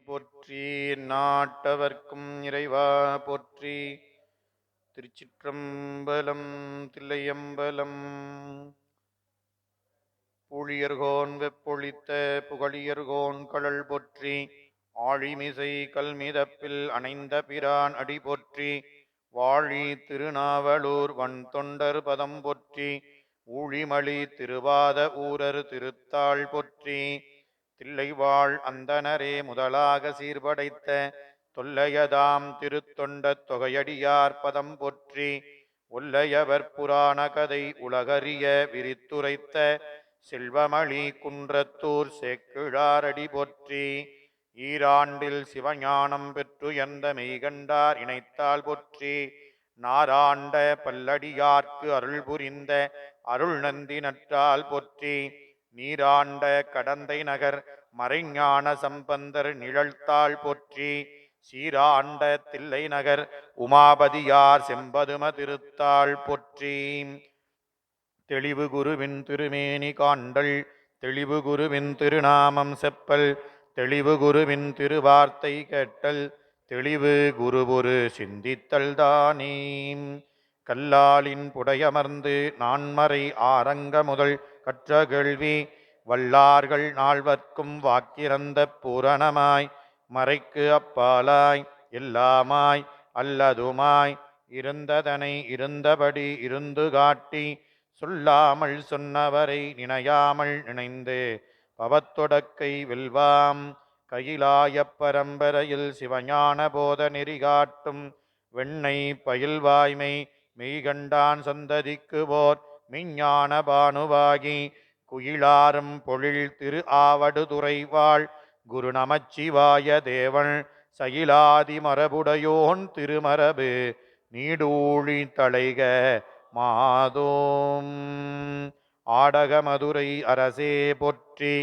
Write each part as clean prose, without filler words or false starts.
போற்றி. நாட்டவர்க்கும் இறைவா போற்றி. திருச்சிற்றம்பலம். தில்லையம்பலம். பூழியர்கோன் வெப்பொழித்த புகழியர்கோன் கழல் போற்றி. ஆழிமிசை கல்மிதப்பில் அணைந்த பிரான் அடி போற்றி. வாழி திருநாவலூர் வன் தொண்டர் பதம் போற்றி. ஊழிமலி திருவாத ஊரர் திருத்தாள் போற்றி. தில்லைவாழ் அந்தனரே முதலாக சீர்படைத்த தொல்லையதாம் திருத்தொண்ட தொகையடியார் பதம் போற்றி. ஒல்லையவர் புராண கதை உலகறிய விரித்துரைத்த செல்வமளி குன்றத்தூர் சேக்கிழாரடி போற்றி. ஈராண்டில் சிவஞானம் பெற்று எந்த மெய்கண்டார் இணைத்தால் போற்றி. நாராண்ட பல்லடியார்க்கு அருள் புரிந்த அருள் நந்தி நற்றால் போற்றி. நீராண்ட கடந்தை நகர் மறைஞான சம்பந்தர் நிழல்தாள் போற்றி. சீராண்ட தில்லை நகர் உமாபதியார் செம்பதும திருத்தாள் போற்றி. தெளிவு குருவின் திருமேனி காண்டல் தெளிவு குருவின் திருநாமம் செப்பல் தெளிவு குருவின் திருவார்த்தை கேட்டல் தெளிவு குருபொரு சிந்தித்தல் தானே. கல்லாலின் புடையமர்ந்து நான்மறை ஆரங்க முதல் கற்ற கேள்வி வல்லார்கள் நால்வர்க்கும் வாக்கிறந்த பூரணமாய் மறைக்கு அப்பாலாய் எல்லாமாய் அல்லதுமாய் இருந்ததனை இருந்தபடி இருந்து காட்டி சொல்லாமல் சொன்னவரை நினையாமல் நினைந்து பவத்தொடக்கை வெல்வாம். கையிலாய பரம்பரையில் சிவஞான போத நெறிகாட்டும் வெண்ணை பயில்வாய்மை மெய்கண்டான் சந்ததிக்கு போர் மெய்ஞான பானுவாகி குயிலாரும் பொழில் திரு ஆவடுதுறைவாள் குரு நமச்சிவாய தேவன் சயிலாதி மரபுடையோன் திருமரபு நீடூழி தளைக மாதோம். ஆடக மதுரை அரசே போற்றி.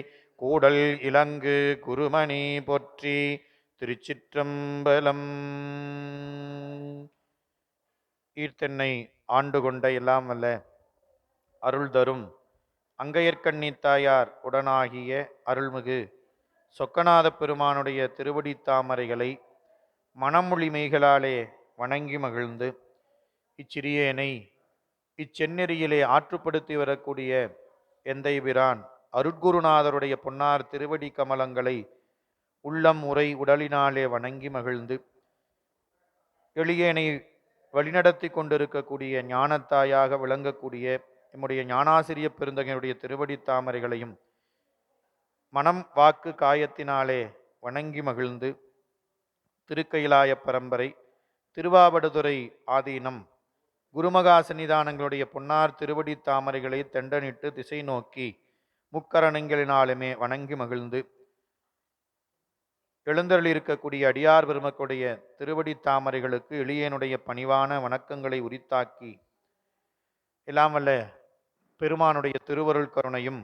கூடல் இலங்கு குருமணி போற்றி. திருச்சிற்றம்பலம். ஈர்த்தென்னை ஆண்டு கொண்ட எல்லாம் வல்ல அருள் தரும் அங்கையர்கண்ணி தாயார் உடனாகிய அருள்மிகு சொக்கநாத பெருமானுடைய திருவடி தாமரைகளை மனமொழி மெய்களாலே வணங்கி மகிழ்ந்து இச்சிறியேனை இச்செந்நெறியிலே ஆற்றுப்படுத்தி வரக்கூடிய எந்தை பிரான் அருட்குருநாதருடைய பொன்னார் திருவடி கமலங்களை உள்ளம் உரை உடலினாலே வணங்கி மகிழ்ந்து எளியேனை வழிநடத்தி கொண்டிருக்கக்கூடிய ஞானத்தாயாக விளங்கக்கூடிய நம்முடைய ஞானாசிரிய பெருந்தகையுடைய திருவடி தாமரைகளையும் மனம் வாக்கு காயத்தினாலே வணங்கி மகிழ்ந்து திருக்கயிலாய பரம்பரை திருவாவடுதுறை ஆதீனம் குருமகா சன்னிதானங்களுடைய பொன்னார் திருவடி தாமரைகளை தெண்டனிட்டு திசை நோக்கி முக்கரணங்களினாலுமே வணங்கி மகிழ்ந்து எழுந்தருள் இருக்கக்கூடிய அடியார் பெருமக்களுடைய திருவடி தாமரைகளுக்கு எளியனுடைய பணிவான வணக்கங்களை உரித்தாக்கி எல்லாம் வல்ல பெருமானுடைய திருவருள் கருணையும்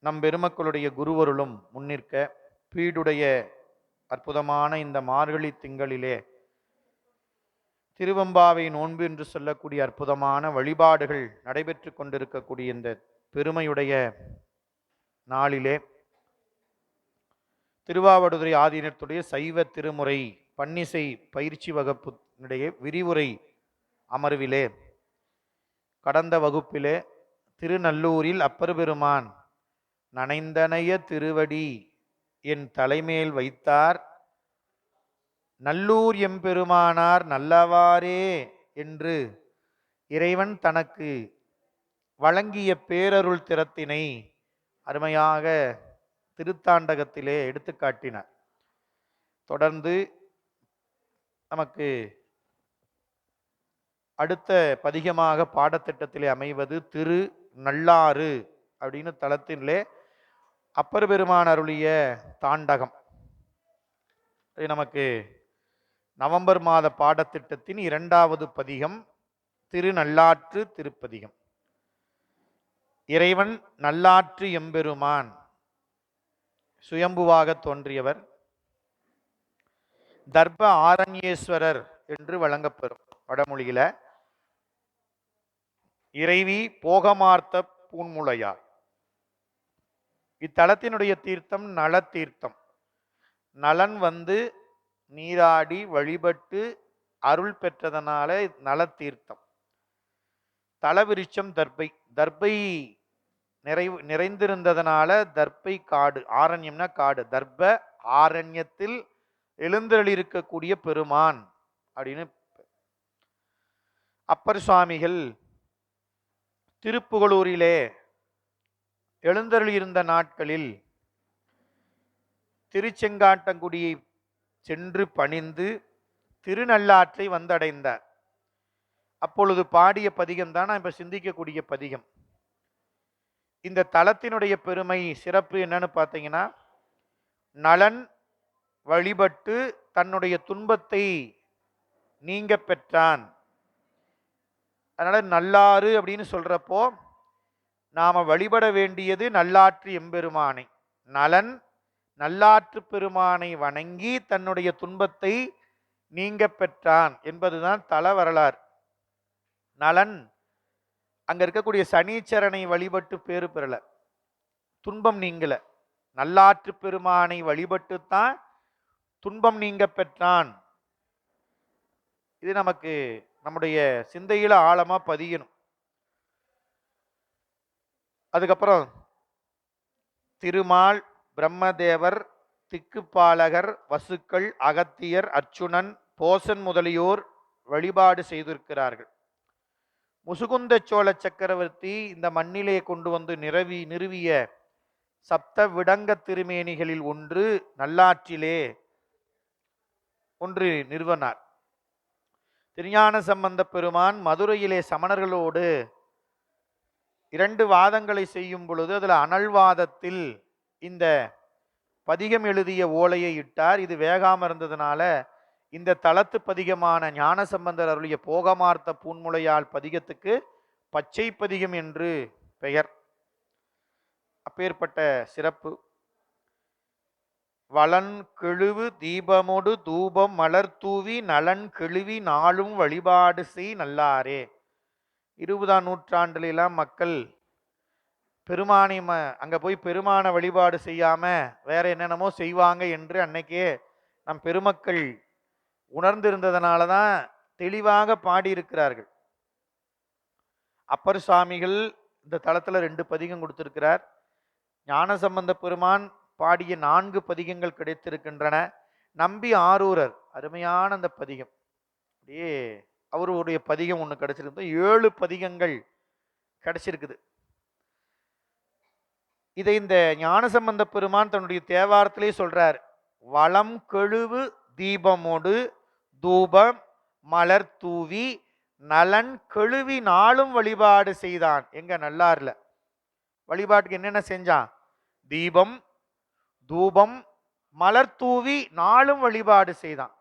நம் பெருமக்களுடைய குருவருளும் முன்னிற்க பீடுடைய அற்புதமான இந்த மார்கழி திங்களிலே திருவம்பாவை நோன்பு என்று சொல்லக்கூடிய அற்புதமான வழிபாடுகள் நடைபெற்று கொண்டிருக்கக்கூடிய இந்த பெருமையுடைய நாளிலே திருவாவடுதுறை ஆதீனத்துடைய சைவ திருமுறை பன்னிசை பயிற்சி வகுப்பினுடைய விரிவுரை அமர்விலே கடந்த வகுப்பிலே திருநல்லூரில் அப்பர் பெருமான் நனைந்தனைய திருவடி என் தலைமேல் வைத்தார் நல்லூர் எம்பெருமானார் நல்லவாறே என்று இறைவன் தனக்கு வழங்கிய பேரருள் திறத்தினை அருமையாக திருத்தாண்டகத்திலே எடுத்து காட்டினார். தொடர்ந்து நமக்கு அடுத்த பதிகமாக பாடத்திட்டத்திலே அமைவது திரு நல்லாறு அப்படின்னு தளத்திலே அப்பர் பெருமான் அருளிய தாண்டகம். நமக்கு நவம்பர் மாத பாடத்திட்டத்தின் 2வது பதிகம் திருநல்லாற்று திருப்பதிகம். இறைவன் நல்லாற்று எம்பெருமான் சுயம்புவாக தோன்றியவர், தர்ப ஆரண்யேஸ்வரர் என்று வழங்கப்பெறும். வடமொழியில இறைவி போகமார்த்த பூன்முளையார். இத்தலத்தினுடைய தீர்த்தம் நல தீர்த்தம். நலன் வந்து நீராடி வழிபட்டு அருள் பெற்றதனால நலத்தீர்த்தம். தலவிருட்சம் தர்பை. தர்பை நிறைந்திருந்ததனால தர்பை காடு. ஆரண்யம்னா காடு. தர்ப ஆரண்யத்தில் எழுந்தருளிருக்கக்கூடிய பெருமான் அப்படின்னு. அப்பர் சுவாமிகள் திருப்புகலூரிலே எழுந்தருளியிருந்த நாட்களில் திருச்செங்காட்டங்குடியை சென்று பணிந்து திருநள்ளாற்றை வந்தடைந்தார். அப்பொழுது பாடிய பதிகம் தான் இப்ப சிந்திக்கக்கூடிய பதிகம். இந்த தலத்தினுடைய பெருமை சிறப்பு என்னன்னு பார்த்தீங்கன்னா, நலன் வழிபட்டு தன்னுடைய துன்பத்தை நீங்க பெற்றான். அதனால நல்லாறு அப்படின்னு சொல்றப்போ நாம வழிபட வேண்டியது நல்லாற்று எம்பெருமானை. நலன் நல்லாற்று பெருமானை வணங்கி தன்னுடைய துன்பத்தை நீங்க பெற்றான் என்பதுதான் தல வரலாறு. நலன் அங்க இருக்கக்கூடிய சனீச்சரனை வழிபட்டு பேறு பெறல, துன்பம் நீங்கல. நல்லாற்று பெருமானை வழிபட்டுத்தான் துன்பம் நீங்க பெற்றான். இது நமக்கு நம்முடைய சிந்தையில ஆழமா பதியணும். அதுக்கப்புறம் திருமால், பிரம்மதேவர், திக்குப்பாலகர், வசுக்கள், அகத்தியர், அர்ச்சுனன், போசன் முதலியோர் வழிபாடு செய்திருக்கிறார்கள். முசுகுந்த சோழ சக்கரவர்த்தி இந்த மண்ணிலே கொண்டு வந்து நிறுவிய சப்த விடங்க திருமேனிகளில் ஒன்று நல்லாற்றிலே ஒன்று நிறுவனார். திருஞான சம்பந்த பெருமான் மதுரையிலே சமணர்களோடு 2 வாதங்களை செய்யும் பொழுது அதில் அனல்வாதத்தில் இந்த பதிகம் எழுதிய ஓலையை இட்டார். இது வேகாம இருந்ததுனால இந்த தலத்து பதிகமான ஞானசம்பந்தர் அருளிய போகமார்த்த பூன்முளையால் பதிகத்துக்கு பச்சை பதிகம் என்று பெயர். அப்பேற்பட்ட சிறப்பு. வளன் கெழுவு தீபமொடு தூபம் மலர் தூவி நலன் கெழுவி நாளும் வழிபாடு செய் நல்லாரே. 20ஆம் நூற்றாண்டுலாம் மக்கள் பெருமானை அங்க போய் பெருமான வழிபாடு செய்யாம வேற என்னென்னமோ செய்வாங்க என்று அன்னைக்கே நம் பெருமக்கள் உணர்ந்திருந்ததனால தான் தெளிவாக பாடியிருக்கிறார்கள். அப்பர் சுவாமிகள் இந்த தலத்துல 2 பதிகம் கொடுத்திருக்கிறார். ஞானசம்பந்த பெருமான் பாடிய 4 பதிகங்கள் கிடைத்திருக்கின்றன. நம்பி ஆரூரர் அருமையான அந்த பதிகம், அப்படியே அவருடைய பதிகம் ஒன்று கிடைச்சிருக்கு. 7 பதிகங்கள் கிடைச்சிருக்குது. இதை இந்த ஞானசம்பந்த பெருமான் தன்னுடைய தேவாரத்திலே சொல்றார். வளம் கெழுவு தீபமோடு தூபம் மலர் தூவி நலன் கெழுவி நாளும் வழிபாடு செய்தான். எங்க நல்லார்ல வழிபாட்டுக்கு என்னென்ன செஞ்சான்? தீபம் தூபம் மலர் தூவி நாளும் வழிபாடு செய்தான்.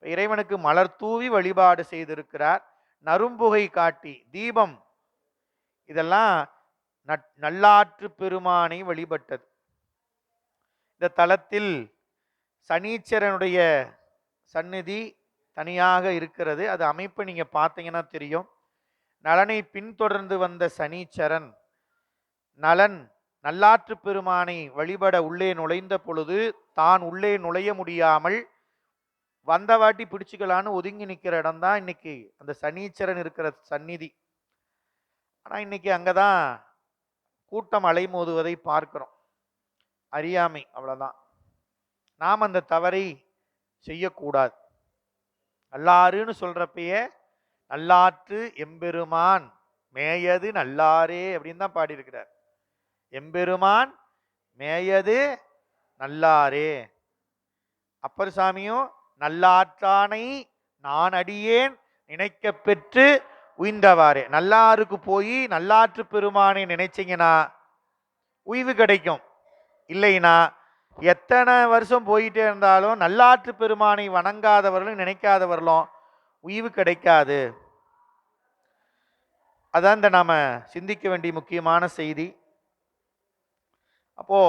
இறைவனுக்கு மலர் தூவி வழிபாடு செய்திருக்கிறார். நறும்புகை காட்டி தீபம், இதெல்லாம் நல்லாற்று பெருமானை வழிபட்டது. இந்த தலத்தில் சனீச்சரனுடைய சந்நிதி தனியாக இருக்கிறது. அது அமைப்பு நீங்க பார்த்தீங்கன்னா தெரியும். நலனை பின்தொடர்ந்து வந்த சனீச்சரன் நலன் நல்லாற்று பெருமானை வழிபட உள்ளே நுழைந்த பொழுது தான் உள்ளே நுழைய முடியாமல் வந்த வாட்டி பிடிச்சுக்கலான்னு ஒதுங்கி நிற்கிற இடம் தான் இன்னைக்கு அந்த சனீச்சரன் இருக்கிற சந்நிதி. ஆனா இன்னைக்கு அங்கதான் கூட்டம் அலைமோதுவதை பார்க்கிறோம். அறியாமை, அவ்வளவுதான். நாம் அந்த தவறை செய்யக்கூடாது. நல்லாறுன்னு சொல்றப்பயே நல்லாற்று எம்பெருமான் மேயது நல்லாரே அப்படின்னு தான் பாடியிருக்கிறார். எம்பெருமான் மேயது நல்லாரே. அப்பர் சாமியும் நல்லாற்றானை நான் அடியேன் நினைக்க பெற்று உய்ந்தவாறே. நல்லாருக்கு போய் நல்லாற்று பெருமானை நினைச்சிங்கன்னா உய்வு கிடைக்கும். இல்லைன்னா எத்தனை வருஷம் போயிட்டே இருந்தாலும் நல்லாற்று பெருமானை வணங்காதவர்களும் நினைக்காதவர்களும் உய்வு கிடைக்காது. அதான் இந்த நாம சிந்திக்க வேண்டிய முக்கியமான செய்தி. அப்போ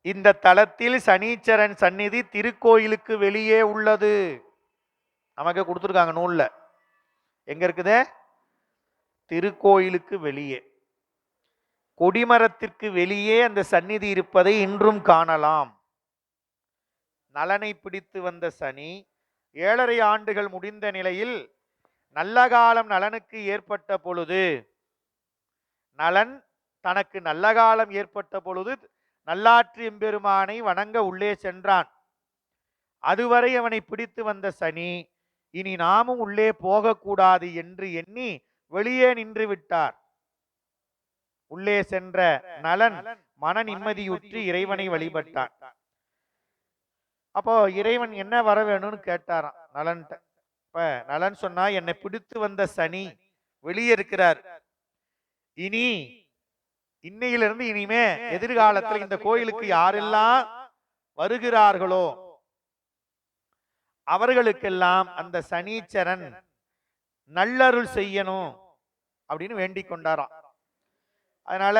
இந்த தலத்தில் சனீச்சரன் சந்நிதி திருக்கோயிலுக்கு வெளியே உள்ளது. நமக்கு கொடுத்துருக்காங்க நூல்ல. எங்க இருக்குது? திருக்கோயிலுக்கு வெளியே, கொடிமரத்திற்கு வெளியே அந்த சந்நிதி இருப்பதை இன்றும் காணலாம். நலனை பிடித்து வந்த சனி 7.5 ஆண்டுகள் முடிந்த நிலையில் நல்ல காலம் நலனுக்கு ஏற்பட்ட பொழுது, நலன் தனக்கு நல்ல காலம் ஏற்பட்ட பொழுது நல்லாற்றி எம்பெருமானை வணங்க உள்ளே சென்றான். அதுவரை அவனை பிடித்து வந்த சனி இனி நாமும் உள்ளே போகக்கூடாது என்று எண்ணி வெளியே நின்று விட்டார். உள்ளே சென்ற நலன் மன நிம்மதியுற்று இறைவனை வழிபட்டான். அப்போ இறைவன் என்ன வர வேணும்னு கேட்டாராம் நலன்ட்ட. இப்ப நலன் சொன்னா, என்னை பிடித்து வந்த சனி வெளியே இருக்கிறார், இனி இன்னையிலிருந்து இனிமே எதிர்காலத்தில் இந்த கோயிலுக்கு யாரெல்லாம் வருகிறார்களோ அவர்களுக்கெல்லாம் அந்த சனீச்சரன் நல்லருள் செய்யணும் அப்படின்னு வேண்டிக் கொண்டாராம். அதனால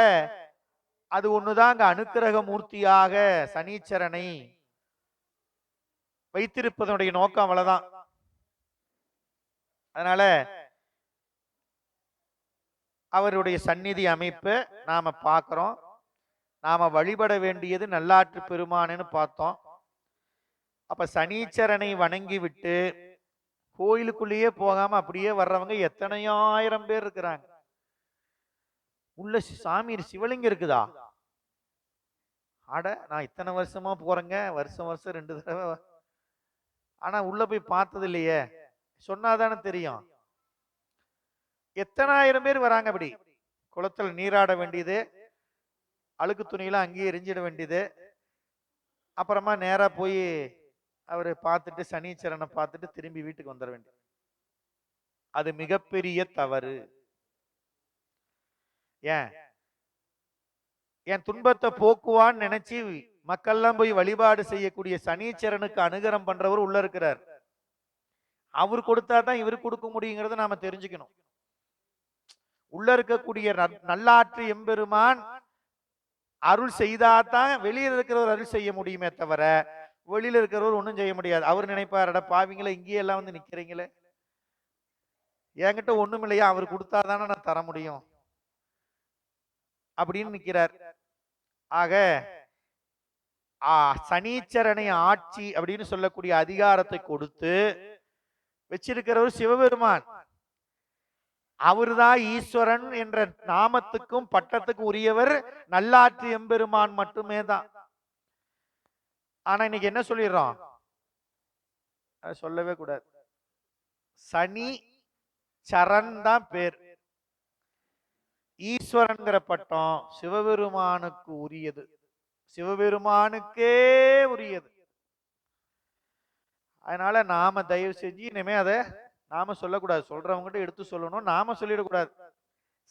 அது ஒண்ணுதான் அங்க அனுக்கிரக மூர்த்தியாக சனீச்சரனை வைத்திருப்பதனுடைய நோக்கம் அவ்வளவுதான். அதனால அவருடைய சந்நிதி அமைப்பு நாம பார்க்கிறோம். நாம வழிபட வேண்டியது நல்லாற்று பெருமானு பார்த்தோம். அப்ப சனீச்சரனை வணங்கி விட்டு கோயிலுக்குள்ளேயே போகாம அப்படியே வர்றவங்க எத்தனையோ ஆயிரம் பேர் இருக்கிறாங்க. உள்ள சாமி சிவலிங்கம் இருக்குதா? அட, நான் இத்தனை வருஷமா போறேங்க, வருஷம் வருஷம் 2 தடவை, ஆனா உள்ள போய் பார்த்தது இல்லையே. சொன்னாதானே தெரியும். எத்தனை ஆயிரம் பேர் வராங்க. அப்படி குளத்துல நீராட வேண்டியது, அழுக்கு துணியெல்லாம் அங்கேயே எரிஞ்சிட வேண்டியது, அப்புறமா நேரா போய் அவரை பார்த்துட்டு சனீச்சரனை பார்த்துட்டு திரும்பி வீட்டுக்கு வந்துட வேண்டியது. அது மிகப்பெரிய தவறு. ஏன் என் துன்பத்தை போக்குவான்னு நினைச்சு மக்கள்லாம் போய் வழிபாடு செய்யக்கூடிய சனீச்சரனுக்கு அனுகிரகம் பண்றவர் உள்ள இருக்கிறார். அவர் கொடுத்தா தான் இவருக்கு கொடுக்க முடியுங்கிறத நாம தெரிஞ்சுக்கணும். உள்ள இருக்கக்கூடிய நல்லாற்று எம்பெருமான் அருள் செய்தாதான் வெளியில் இருக்கிறவர் அருள் செய்ய முடியுமே தவிர வெளியில இருக்கிறவர் ஒன்றும் செய்ய முடியாது. அவர் நினைப்பாரட, பாவிங்களே இங்கேயே எல்லாம் வந்து நிக்கிறீங்களே, என்கிட்ட ஒண்ணும் இல்லையா, அவர் கொடுத்தாதானே நான் தர முடியும் அப்படின்னு நிக்கிறார். ஆக சனீச்சரனை ஆட்சி அப்படின்னு சொல்லக்கூடிய அதிகாரத்தை கொடுத்து வச்சிருக்கிறவர் சிவபெருமான். அவர்தான் ஈஸ்வரன் என்ற நாமத்துக்கும் பட்டத்துக்கும் உரியவர் நல்லாற்று எம்பெருமான் மட்டுமே தான். ஆனா இன்னைக்கு என்ன சொல்லிடுறோம்? சொல்லவே கூடாது. சனி சரண் தான் பேர். ஈஸ்வரன்கிற பட்டம் சிவபெருமானுக்கு உரியது, சிவபெருமானுக்கே உரியது. அதனால நாம தயவு செஞ்சு இனிமே அதை நாம சொல்லக்கூடாது. சொல்றவங்ககிட்ட எடுத்து சொல்லணும், நாம சொல்லிடக்கூடாது.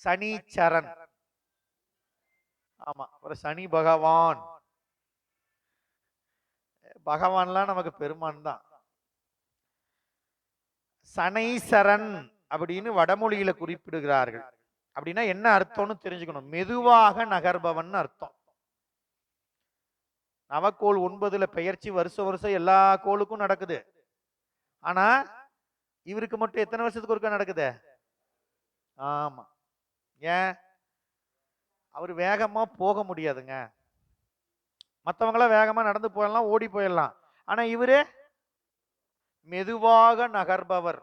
சனீச்சரன். ஆமா, அப்புறம் சனி பகவான், பகவான்லாம் நமக்கு பெருமான் தான். சனைசரன் அப்படின்னு வடமொழியில குறிப்பிடுகிறார்கள். அப்படின்னா என்ன அர்த்தம்னு தெரிஞ்சுக்கணும். மெதுவாக நகர்பவன் அர்த்தம். நவக்கோள் 9ல பெயர்ச்சி வருஷம் வருஷம் எல்லா கோளுக்கும் நடக்குது. ஆனா இவருக்கு மட்டும் எத்தனை வருஷத்துக்கு ஒருக்கா நடக்குது? ஆமா. ஏன்? அவர் வேகமா போக முடியாதுங்க. மற்றவங்களாம் வேகமா நடந்து போயிடலாம், ஓடி போயிடலாம். ஆனா இவரு மெதுவாக நகர்பவர்.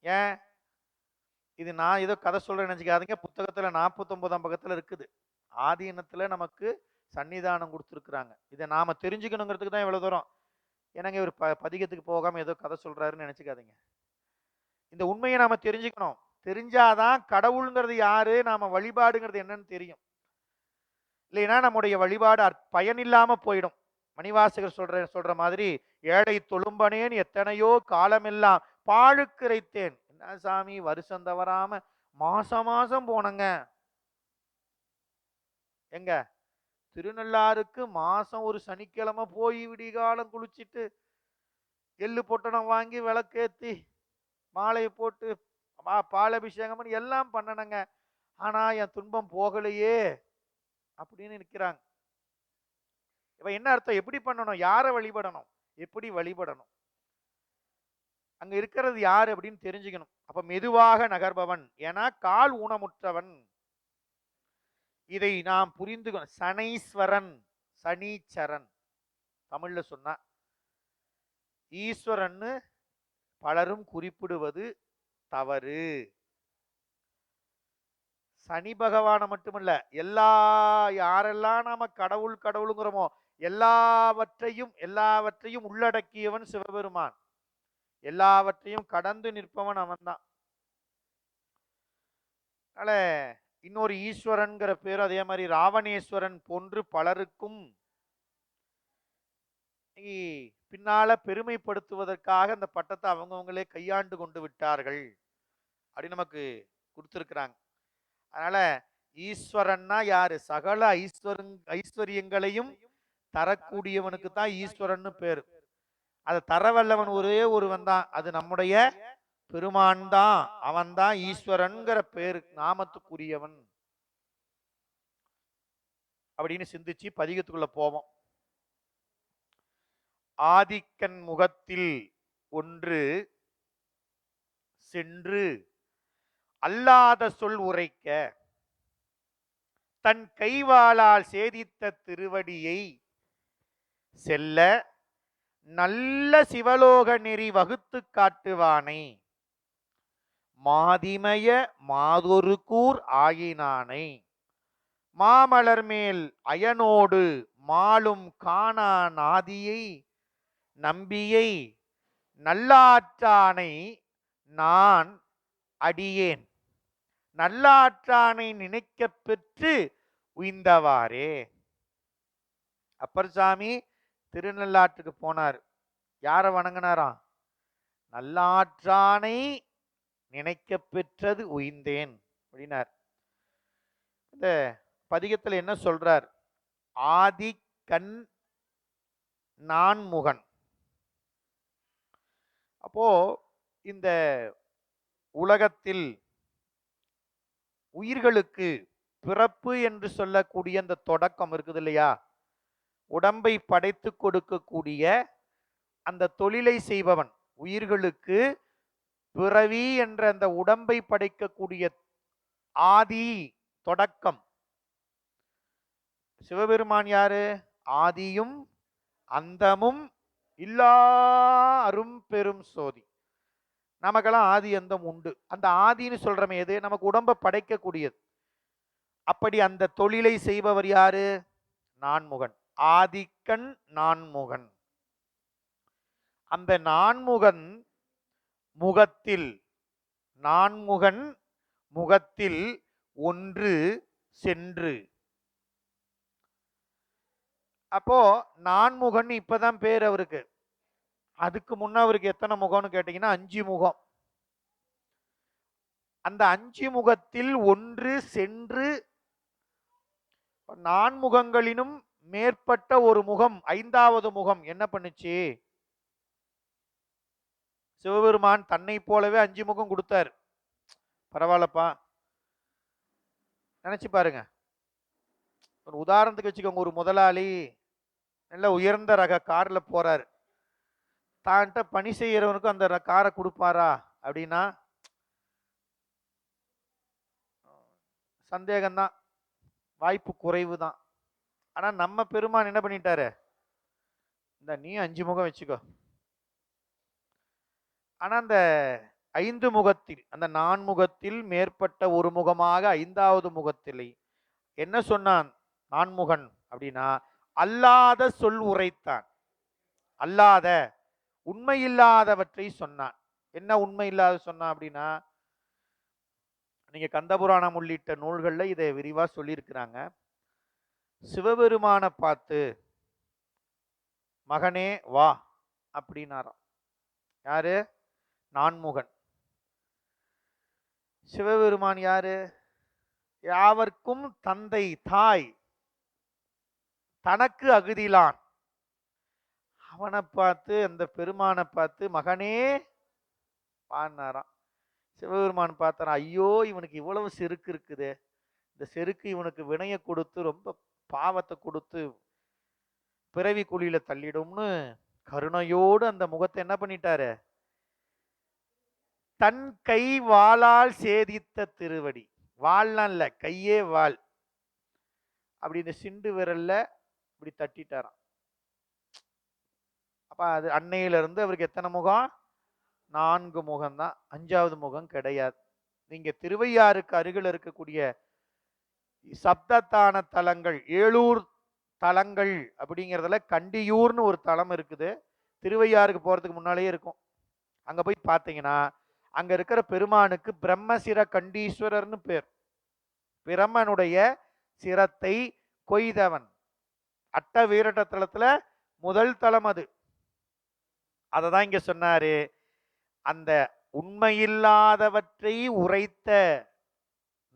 ஏன்? இது நான் ஏதோ கதை சொல்றேன்னு நினைச்சுக்காதீங்க. புத்தகத்துல 49ஆம் பக்கத்துல இருக்குது. ஆதீனத்துல நமக்கு சன்னிதானம் கொடுத்துருக்குறாங்க. இதை நாம தெரிஞ்சுக்கணுங்கிறதுக்கு தான் இவ்வளவு தூரம். என்னங்க ஒரு பதிகத்துக்கு போகாம ஏதோ கதை சொல்றாருன்னு நினைச்சுக்காதீங்க. இந்த உண்மையை நாம தெரிஞ்சுக்கணும். தெரிஞ்சாதான் கடவுளுங்கிறது யாரு, நாம வழிபாடுங்கிறது என்னன்னு தெரியும். இல்லைன்னா நம்முடைய வழிபாடு பயனில்லாம போயிடும். மணிவாசகர் சொல்ற மாதிரி, ஏழை தொழும்பனேன் எத்தனையோ காலமெல்லாம் பாழுக்கிரைத்தேன். என்ன சாமி, வருஷம் தவறாம மாசம் மாசம் போனங்க. எங்க திருநள்ளாருக்கு மாசம் ஒரு சனிக்கிழமை போய் விடிகாலம் குளிச்சுட்டு எள்ளு பொட்டணம் வாங்கி விளக்கேத்தி மாலையை போட்டு பால் அபிஷேகம் பண்ணி எல்லாம் பண்ணணுங்க. ஆனா என் துன்பம் போகலையே அப்படின்னு நிற்கிறாங்க. இப்ப என்ன அர்த்தம்? எப்படி பண்ணணும்? யாரை வழிபடணும்? எப்படி வழிபடணும்? அங்க இருக்கிறது யாரு அப்படின்னு தெரிஞ்சுக்கணும். அப்ப மெதுவாக நகர்பவன், ஏன்னா கால் ஊனமுற்றவன். இதை நாம் புரிந்து. சனீஸ்வரன், சனீச்சரன் தமிழ்ல சொன்னா. ஈஸ்வரன்னு பலரும் குறிப்பிடுவது தவறு. சனி பகவான மட்டுமல்ல, யாரெல்லாம் நாம கடவுள் கடவுளுங்கிறோமோ எல்லாவற்றையும் உள்ளடக்கியவன் சிவபெருமான். எல்லாவற்றையும் கடந்து நிற்பவன் அவன்தான். அதனால இன்னொரு ஈஸ்வரன்கிற பேர் அதே மாதிரி ராவணேஸ்வரன் போன்று பலருக்கும் பின்னால பெருமைப்படுத்துவதற்காக அந்த பட்டத்தை அவங்கவுங்களே கையாண்டு கொண்டு விட்டார்கள் அப்படின்னு நமக்கு கொடுத்திருக்கிறாங்க. அதனால ஈஸ்வரன்னா யாரு? சகல ஐஸ்வர்யங்களையும் தரக்கூடியவனுக்கு தான் ஈஸ்வரன் பேரு. அதை தரவல்லவன் ஒரே ஒருவன் தான், அது நம்முடைய பெருமான் தான். அவன் தான் ஈஸ்வரன்கிற பேரு நாமத்துக்குரியவன் அப்படின்னு சிந்திச்சு பதிகத்துக்குள்ள போவோம். ஆதிக்கன் முகத்தில் ஒன்று சென்று அல்லாத சொல் உரைக்க தன் கைவாளால் சேதித்த திருவடியை செல்ல நல்ல சிவலோக நெறி வகுத்து காட்டுவானை மாதிமய மாதொரு கூர் ஆயினானை மாமலர் மேல் அயனோடு மாலும் காணா நாதியை நம்பியை நல்லாற்றானை நான் அடியேன் நல்லாற்றானை நினைக்க பெற்று உய்ந்தவாறே. அப்பர் சாமி திருநள்ளாற்றுக்கு போனார். யாரை வணங்கினாராம்? நல்லாற்றானை நினைக்க பெற்றது உய்ந்தேன் அப்படின்னார். இந்த பதிகத்தில் என்ன சொல்றார்? ஆதி கண் நான்முகன். அப்போ இந்த உலகத்தில் உயிர்களுக்கு பிறப்பு என்று சொல்லக்கூடிய அந்த தொடக்கம் இருக்குது இல்லையா, உடம்பை படைத்து கொடுக்கக்கூடிய அந்த தொழிலை செய்பவன், உயிர்களுக்கு பிறவி என்ற அந்த உடம்பை படைக்கக்கூடிய ஆதி தொடக்கம் சிவபெருமான் யாரு? ஆதியும் அந்தமும் இல்லா அரும் பெரும் சோதி. நமக்கெல்லாம் ஆதி அந்தம் உண்டு. அந்த ஆதின்னு சொல்றமே எது? நமக்கு உடம்பை படைக்கக்கூடியது. அப்படி அந்த தொழிலை செய்பவர் யாரு? நான்முகன். ஆதிக்கண் நான்முகன். அந்த நான்முகன் முகத்தில், நான்முகன் முகத்தில் ஒன்று சென்று. அப்போ நான்முகன் இப்பதான் பேர் அவருக்கு. அதுக்கு முன்ன அவருக்கு எத்தனை முகம்னு கேட்டீங்கன்னா 5 முகம். அந்த 5 முகத்தில் ஒன்று சென்று நான்முகங்களினும் மேற்பட்ட ஒரு முகம், 5வது முகம் என்ன பண்ணுச்சு? சிவபெருமான் தன்னை போலவே 5 முகம் கொடுத்தார். பரவாயில்லப்பா, நினைச்சு பாருங்க. ஒரு உதாரணத்துக்கு வச்சுக்கோங்க, ஒரு முதலாளி நல்ல உயர்ந்த ரக கார்ல போறாரு. தான்கிட்ட பணி செய்யறவனுக்கும் அந்த காரை கொடுப்பாரா அப்படின்னா சந்தேகம்தான், வாய்ப்பு குறைவு தான். ஆனா நம்ம பெருமான் என்ன பண்ணிட்டாரு? இந்த நீ 5 முகம் வச்சுக்கோ. ஆனா அந்த 5 முகத்தில், அந்த நான்முகத்தில் மேற்பட்ட ஒரு முகமாக 5வது முகத்தில் என்ன சொன்னான் நான்முகன் அப்படின்னா, அல்லாத சொல் உரைத்தான். அல்லாத உண்மையில்லாதவற்றை சொன்னான். என்ன உண்மை இல்லாத சொன்னான் அப்படின்னா, நீங்க கந்தபுராணம் உள்ளிட்ட நூல்கள்ல இதை விரிவா சொல்லியிருக்கிறாங்க. சிவபெருமான பார்த்து மகனே வா அப்படின்னாராம். யாரு? நான்முகன். சிவபெருமான் யாரு? யாவர்க்கும் தந்தை தாய், தனக்கு அகுதிலான். அவனை பார்த்து, அந்த பெருமானை பார்த்து மகனே பாடினாராம். சிவபெருமான் பார்த்தாராம், ஐயோ இவனுக்கு இவ்வளவு செருக்கு இருக்குது, இந்த செருக்கு இவனுக்கு வினையை கொடுத்து ரொம்ப பாவத்தை கொடுத்து பிறவி குழியில தள்ளிடும்னு கருணையோடு அந்த முகத்தை என்ன பண்ணிட்டாரு? தன் கை வாளால் சேதித்த திருவடி. வாள்லாம் இல்ல, கையே வாள். அப்படி இந்த சிண்டு விரல்ல இப்படி தட்டிட்டாராம். அப்ப அது அன்னையிலிருந்து அவருக்கு எத்தனை முகம்? 4 முகம்தான். 5வது முகம் கிடையாது. நீங்க திருவையாறுக்கு அருகில் இருக்கக்கூடிய சப்தத்தான தலங்கள், ஏழூர் தலங்கள் அப்படிங்கிறதுல கண்டியூர்னு ஒரு தலம் இருக்குது. திருவையாறுக்கு போறதுக்கு முன்னாலேயே இருக்கும். அங்க போய் பார்த்தீங்கன்னா, அங்க இருக்கிற பெருமானுக்கு பிரம்மசிர கண்டீஸ்வரர்னு பேர். பிரம்மனுடைய சிரத்தை கொய்தவன். அட்ட வீரட்ட தலத்துல முதல் தலம் அது. அததான் இங்க சொன்னாரு. அந்த உண்மையில்லாதவற்றை உரைத்த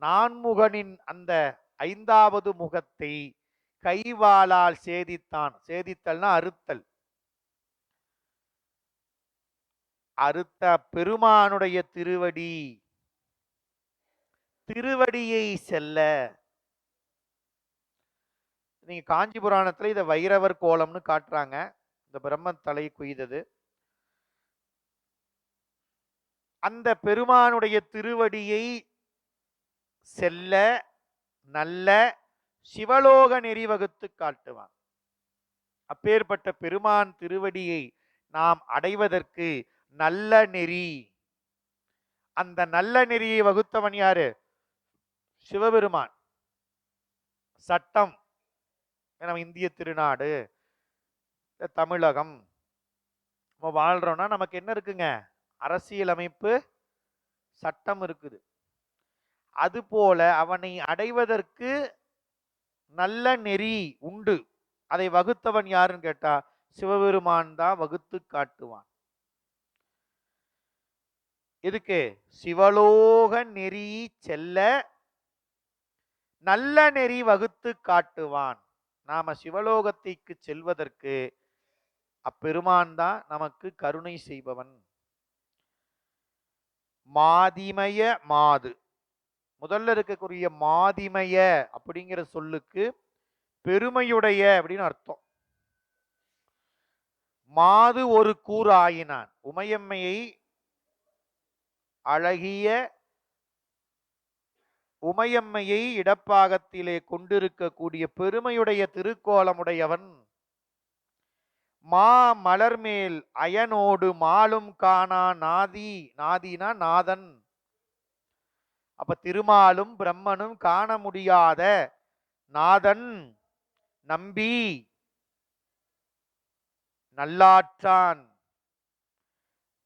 நான்முகனின் அந்த 5வது முகத்தை கைவாளால் சேதித்தான். சேதித்தல்னா அறுத்தல். அறுத்த பெருமானுடைய திருவடி, திருவடியை செல்ல. நீங்க காஞ்சி புராணத்துல இத வைரவர் கோலம்னு காட்டுறாங்க. இந்த பிரம்மன் தலை குய்தது. அந்த பெருமானுடைய திருவடியை செல்ல நல்ல சிவலோக நெறி வகுத்து காட்டுவான். அப்பேற்பட்ட பெருமான் திருவடியை நாம் அடைவதற்கு நல்ல நெறி. அந்த நல்ல நெறியை வகுத்தவன் யாரு? சிவபெருமான். சட்டம், நம்ம இந்திய திருநாடு, தமிழகம் நம்ம வாழ்றோம்னா நமக்கு என்ன இருக்குங்க? அரசியல் அமைப்பு, சட்டம் இருக்குது. அதுபோல அவனை அடைவதற்கு நல்ல நெறி உண்டு. அதை வகுத்தவன் யாருன்னு கேட்டா சிவபெருமான் தான் வகுத்து காட்டுவான். எதுக்கு? சிவலோக நெறி செல்ல நல்ல நெறி வகுத்து காட்டுவான். நாம சிவலோகத்திற்கு செல்வதற்கு அப்பெருமான் தான் நமக்கு கருணை செய்பவன். மாதிமய மாது, முதல்ல இருக்கக்கூடிய மாதிமய அப்படிங்கிற சொல்லுக்கு பெருமையுடைய அப்படின்னு அர்த்தம். மாது ஒரு கூறாயினான். உமையம்மையை அழகிய உமையம்மையை இடப்பாகத்திலே கொண்டிருக்கக்கூடிய பெருமையுடைய திருக்கோலமுடையவன். மா மலர்மேல் அயனோடு மாலும் காணா நாதி. நாதினா நாதன். அப்ப திருமாலும் பிரம்மனும் காண முடியாத நாதன் நம்பி நல்லாற்றான்.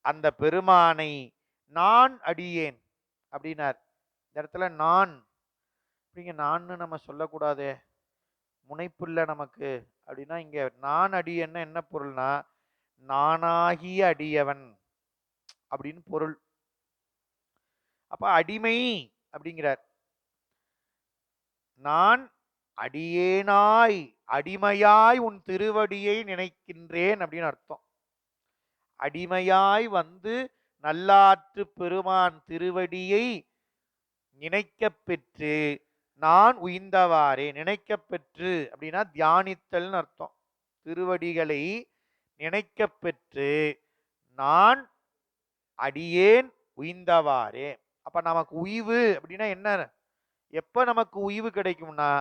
அந்த பெருமானை நான் அடியேன் அப்படின்னார். இந்த இடத்துல நான் அப்படிங்க, நான்னு நம்ம சொல்லக்கூடாது, முனைப்புள்ள நமக்கு அப்படின்னா, இங்க நான் அடியேன்னா என்ன பொருள்னா நானாகிய அடியவன் அப்படின்னு பொருள். அப்ப அடிமை அப்படிங்கிறார். நான் அடியேனாய் அடிமையாய் உன் திருவடியை நினைக்கின்றேன் அப்படின்னு அர்த்தம். அடிமையாய் வந்து நல்லாற்று பெருமான் திருவடியை நினைக்க பெற்று நான் உய்ந்தவாறே. நினைக்க பெற்று அப்படின்னா தியானித்தல்னு அர்த்தம். திருவடிகளை நினைக்க பெற்று நான் அடியேன் உய்ந்தவாறே. அப்ப நமக்கு உய்வு அப்படின்னா என்ன? எப்ப நமக்கு உய்வு கிடைக்கும்னா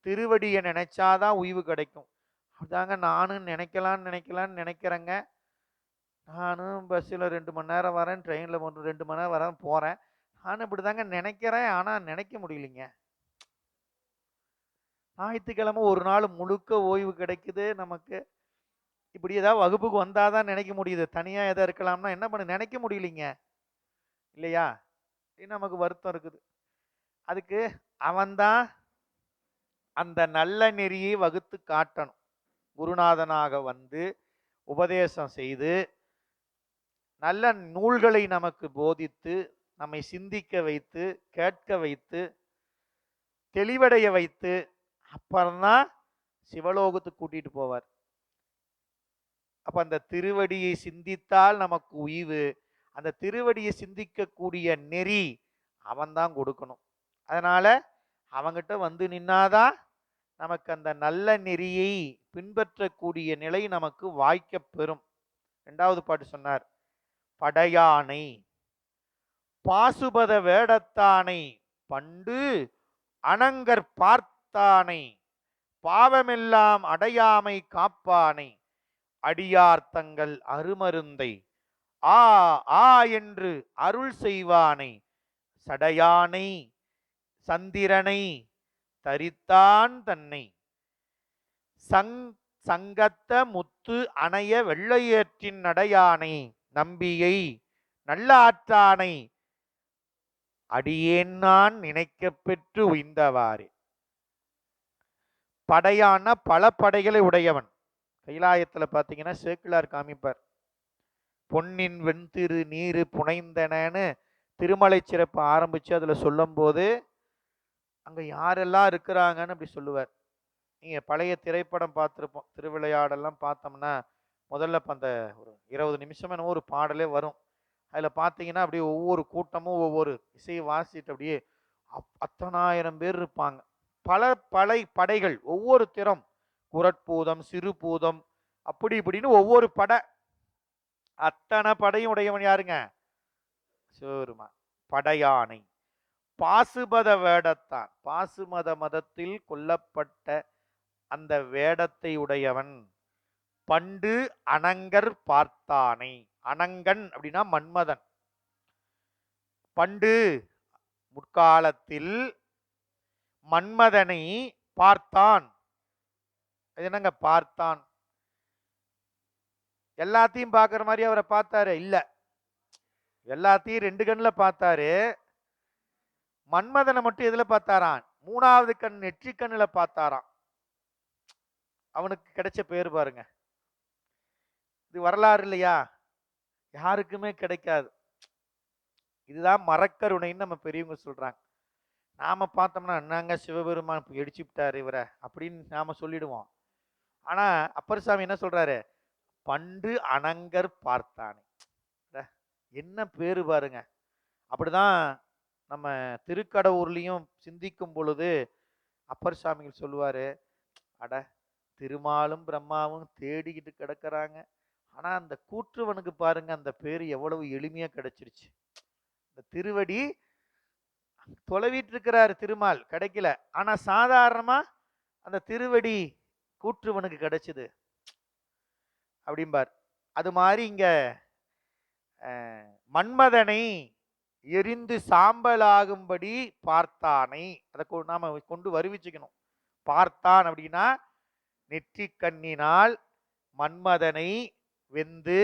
திருவடியை நினைச்சாதான் உய்வு கிடைக்கும். அப்படிதாங்க நானும் நினைக்கலான்னு நினைக்கிறேங்க. நானும் பஸ்ஸில் 2 மணி நேரம் வரேன், ட்ரெயினில் 2 மணி நேரம் வரேன் போகிறேன். நானும் இப்படி தாங்க நினைக்கிறேன், ஆனால் நினைக்க முடியலைங்க. ஞாயிற்றுக்கிழமை ஒரு நாள் முழுக்க ஓய்வு கிடைக்குது நமக்கு. இப்படி ஏதாவது வகுப்புக்கு வந்தால் தான் நினைக்க முடியுது. தனியாக எதாவது இருக்கலாம்னா என்ன பண்ண நினைக்க முடியலைங்க இல்லையா? நமக்கு வருத்தம் இருக்குது. அதுக்கு அவன்தான் அந்த நல்ல நெறியை வகுத்து காட்டணும். குருநாதனாக வந்து உபதேசம் செய்து நல்ல நூல்களை நமக்கு போதித்து நம்மை சிந்திக்க வைத்து கேட்க வைத்து தெளிவடைய வைத்து அப்புறம்தான் சிவலோகத்துக்கு கூட்டிட்டு போவார். அப்ப அந்த திருவடியை சிந்தித்தால் நமக்கு உய்வு. அந்த திருவடியை சிந்திக்கக்கூடிய நெறி அவன்தான் கொடுக்கணும். அதனால அவங்கிட்ட வந்து நின்னாதான் நமக்கு அந்த நல்ல நெறியை பின்பற்றக்கூடிய நிலை நமக்கு வாய்க்க பெறும். 2வது பாட்டு சொன்னார். படையானை பாசுபத வேடத்தானை பண்டு அனங்கர் பார்த்தானை பாவமெல்லாம் அடையாமை காப்பானை அடியார்த்தங்கள் அருமருந்தை ஆ ஆ என்று அருள் செய்வானை சடையானை சந்திரனை தரித்தான் தன்னை சங்கத்த முத்து அணைய வெள்ளையேற்றின் நடையானை நம்பியை நல்ல ஆற்றானை அடியேன் நான் நினைக்க பெற்று உய்ந்தவாறே. படையான பல படைகளை உடையவன். கைலாயத்துல பாத்தீங்கன்னா சேக்கிழார் காமிப்பார். பொன்னின் வெண்திரு நீரு புனைந்தனன்னு திருமலை சிறப்பு ஆரம்பிச்சு அதுல சொல்லும் போது அங்க யாரெல்லாம் இருக்கிறாங்கன்னு அப்படி சொல்லுவார். நீங்க பழைய திரைப்படம் பார்த்துருப்போம். திருவிளையாடெல்லாம் பார்த்தோம்னா முதல்ல அந்த ஒரு 20 நிமிஷம் என்னமோ ஒரு பாடலே வரும். அதுல பாத்தீங்கன்னா அப்படியே ஒவ்வொரு கூட்டமும் ஒவ்வொரு இசையை வாசிட்டு அப்படியே அத்தனாயிரம் பேர் இருப்பாங்க. பல படைகள், ஒவ்வொரு திறம், குரட்பூதம், சிறு பூதம், அப்படி இப்படின்னு ஒவ்வொரு படை. அத்தனை படையும் உடையவன் யாருங்க? சிவபெருமான். படையானை பாசுபத வேடத்தான். பாசுமத மதத்தில் கொல்லப்பட்ட அந்த வேடத்தை உடையவன். பண்டு அனங்கர் பார்த்தானை. அனங்கன் அப்படின்னா மன்மதன். பண்டு முற்காலத்தில் மன்மதனை பார்த்தான். என்னங்க பார்த்தான்? எல்லாத்தையும் பார்க்கிற மாதிரி அவரை பார்த்தாரு? இல்ல, எல்லாத்தையும் 2 கண்ணுல பார்த்தாரு. மன்மதனை மட்டும் எதுல பார்த்தாராம்? 3வது கண் நெற்றி கண்ணுல பார்த்தாராம். அவனுக்கு கிடைச்ச பேர் பாருங்க. இது வரலாறு இல்லையா? யாருக்குமே கிடைக்காது. இதுதான் மரக்கருணைன்னு நம்ம பெரியவங்க சொல்றாங்க. நாம பார்த்தோம்னா என்னங்க சிவபெருமான் எடிச்சு விட்டாரு இவரை அப்படின்னு நாம சொல்லிடுவோம். ஆனா அப்பர் சாமி என்ன சொல்றாரு? பண்டு அனங்கர் பார்த்தானே. என்ன பேரு பாருங்க. அப்படிதான் நம்ம திருக்கடவுர்லையும் சிந்திக்கும் பொழுது அப்பர் சாமிகள் சொல்லுவாரு, அட திருமாலும் பிரம்மாவும் தேடிக்கிட்டு கிடக்கிறாங்க, ஆனா அந்த கூற்றுவனுக்கு பாருங்க அந்த பேரு எவ்வளவு எளிமையா கிடைச்சிருச்சு. இந்த திருவடி தொலைவிட்டு இருக்கிறாரு திருமால், கிடைக்கல. ஆனா சாதாரணமா அந்த திருவடி கூற்றுவனுக்கு கிடைச்சது அப்படிம்பார். அது மாதிரி இங்க மன்மதனை எரிந்து சாம்பலாகும்படி பார்த்தானை. அதை நாம கொண்டு வருவிச்சுக்கணும். பார்த்தான் அப்படின்னா நெற்றி கண்ணினால் மன்மதனை வெந்து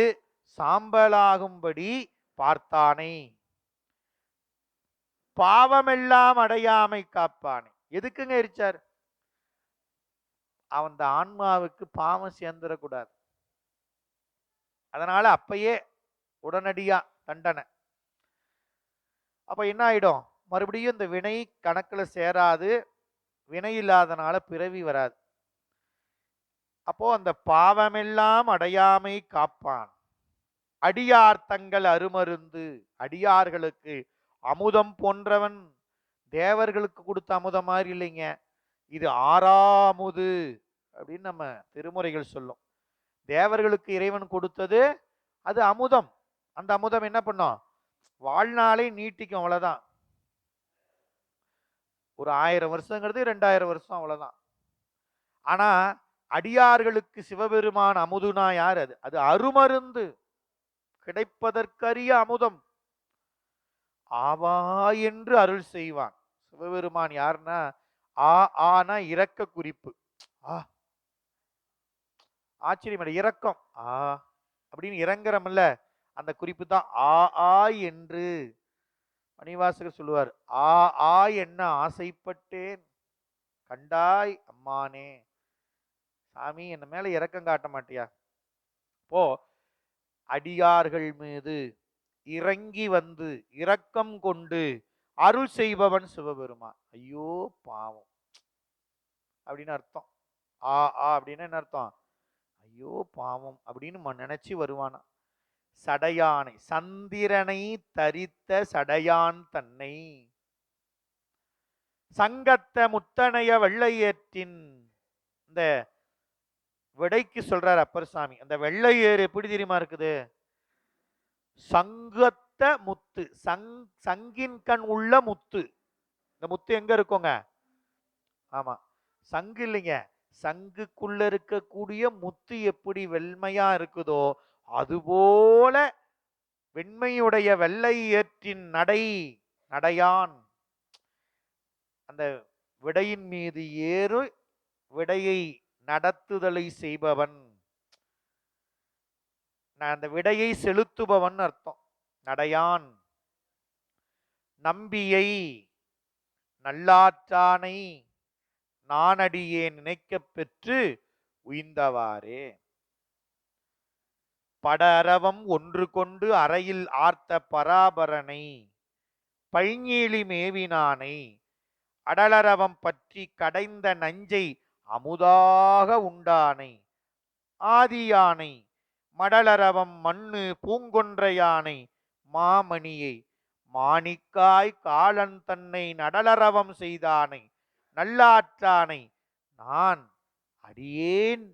சாம்பலாகும்படி பார்த்தானை. பாவமெல்லாம் அடையாமை காப்பானை. எதுக்குங்க எரிச்சார்? அவன் ஆன்மாவுக்கு பாவம் சேர்ந்துடக்கூடாது. அதனால அப்பயே உடனடியா தண்டனை. அப்ப என்ன ஆயிடும்? மறுபடியும் இந்த வினை கணக்குல சேராது. வினை இல்லாதனால பிறவி வராது. அப்போ அந்த பாவமெல்லாம் அடையாமை காப்பான். அடியார் தங்கள் அருமருந்து. அடியார்களுக்கு அமுதம் போன்றவன். தேவர்களுக்கு கொடுத்த அமுதம் மாதிரி இல்லைங்க, இது ஆறாமுது அப்படின்னு நம்ம திருமுறைகள் சொல்லும். தேவர்களுக்கு இறைவன் கொடுத்தது அது அமுதம். அந்த அமுதம் என்ன பண்ணும்? வாழ்நாளை நீட்டிக்கும், அவ்வளவுதான். ஒரு 1000 வருஷங்கிறது 2000 வருஷம், அவ்வளவுதான். ஆனா அடியார்களுக்கு சிவபெருமான் அமுதுனா யார்? அது அது அருமருந்து, கிடைப்பதற்கரிய அமுதம். ஆவா என்று அருள் செய்வான். சிவபெருமான் யாருன்னா ஆ ஆனா இரக்க குறிப்பு. ஆச்சரியம், இரக்கம். அப்படின்னு இறங்குறமல்ல, அந்த குறிப்பு தான் ஆ ஆ என்று மணிவாசகர் சொல்லுவார். ஆ ஆ என்ன ஆசைப்பட்டேன் கண்டாய் அம்மானே. சாமி என்ன மேல இரக்கம் காட்ட மாட்டியா? போ அடியார்கள் மீது இறங்கி வந்து இரக்கம் கொண்டு அருள் செய்பவன் சிவபெருமான். ஐயோ பாவம் அப்படின்னு அர்த்தம். ஆ ஆ அப்படின்னு என்ன அர்த்தம்? ஐயோ பாவம் அப்படின்னு நினைச்சு வருவானா. சடையானை சந்திரனை தரித்த சடையான் தன்னை சங்கத்த முத்தனைய வெள்ளையேற்றின். இந்த விடைக்கு சொல்றார் அப்பர் சாமி. அந்த வெள்ளையேறு எப்படி தெரியுமா இருக்குது? சங்கத்த முத்து, சங்கின் கண் உள்ள முத்து. இந்த முத்து எங்க இருக்குங்க? ஆமா, சங்கு இல்லைங்க, சங்குக்குள்ள இருக்கக்கூடிய முத்து எப்படி வெண்மையா இருக்குதோ அதுபோல வெண்மையுடைய வெள்ளை ஏற்றின் நடை நடையான். அந்த விடையின் மீது ஏறு விடையை நடத்துதலை செய்பவன், அந்த விடையை செலுத்துபவன் அர்த்தம். நடையான் நம்பியை நல்லாற்றானை நானடியே நினைக்கப் பெற்று உய்ந்தவாறே. பட அரவம் ஒன்று கொண்டு அறையில் ஆர்த்த பராபரனை பைஞீலி மேவினானை அடலரவம் பற்றி கடைந்த நஞ்சை அமுதாக உண்டானை ஆதியானை மடலரவம் மண்ணு பூங்கொன்றையானை மாமணியை மாணிக்காய் காலன் தன்னை நடலரவம் செய்தானை நல்லாற்றானை நான் அடியேன்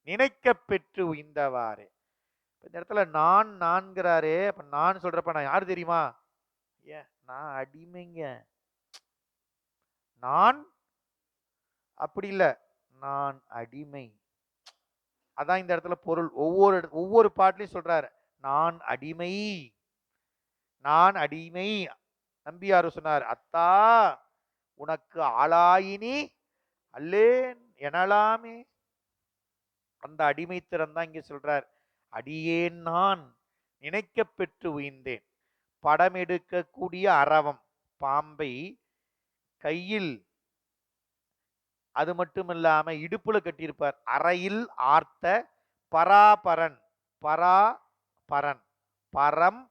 நினைக்கப் பெற்று உய்ந்தவாறே. இந்த இடத்துல நான் நான்கிறாரே, அப்ப நான் சொல்றப்ப நான் யாரு தெரியுமா? ஏன் நான் அடிமைங்க. நான் அப்படி இல்லை, நான் அடிமை. அதான் இந்த இடத்துல பொருள். ஒவ்வொரு பாட்டிலையும் சொல்றாரு நான் அடிமை, நான் அடிமை. நம்பியாரு சொன்னார், அத்தா உனக்கு ஆளாயினி அல்லேன் எனலாமே. அந்த அடிமைத்திறன் தான் இங்க சொல்றார். அடியேன் நான் நினைக்கப் பெற்று உய்ந்தேன். படம் எடுக்கக்கூடிய அரவம் பாம்பை கையில், அது மட்டும் இல்லாம இடுப்புல கட்டியிருப்பார். அறையில் ஆர்த்த பராபரன், பராபரன் பரம்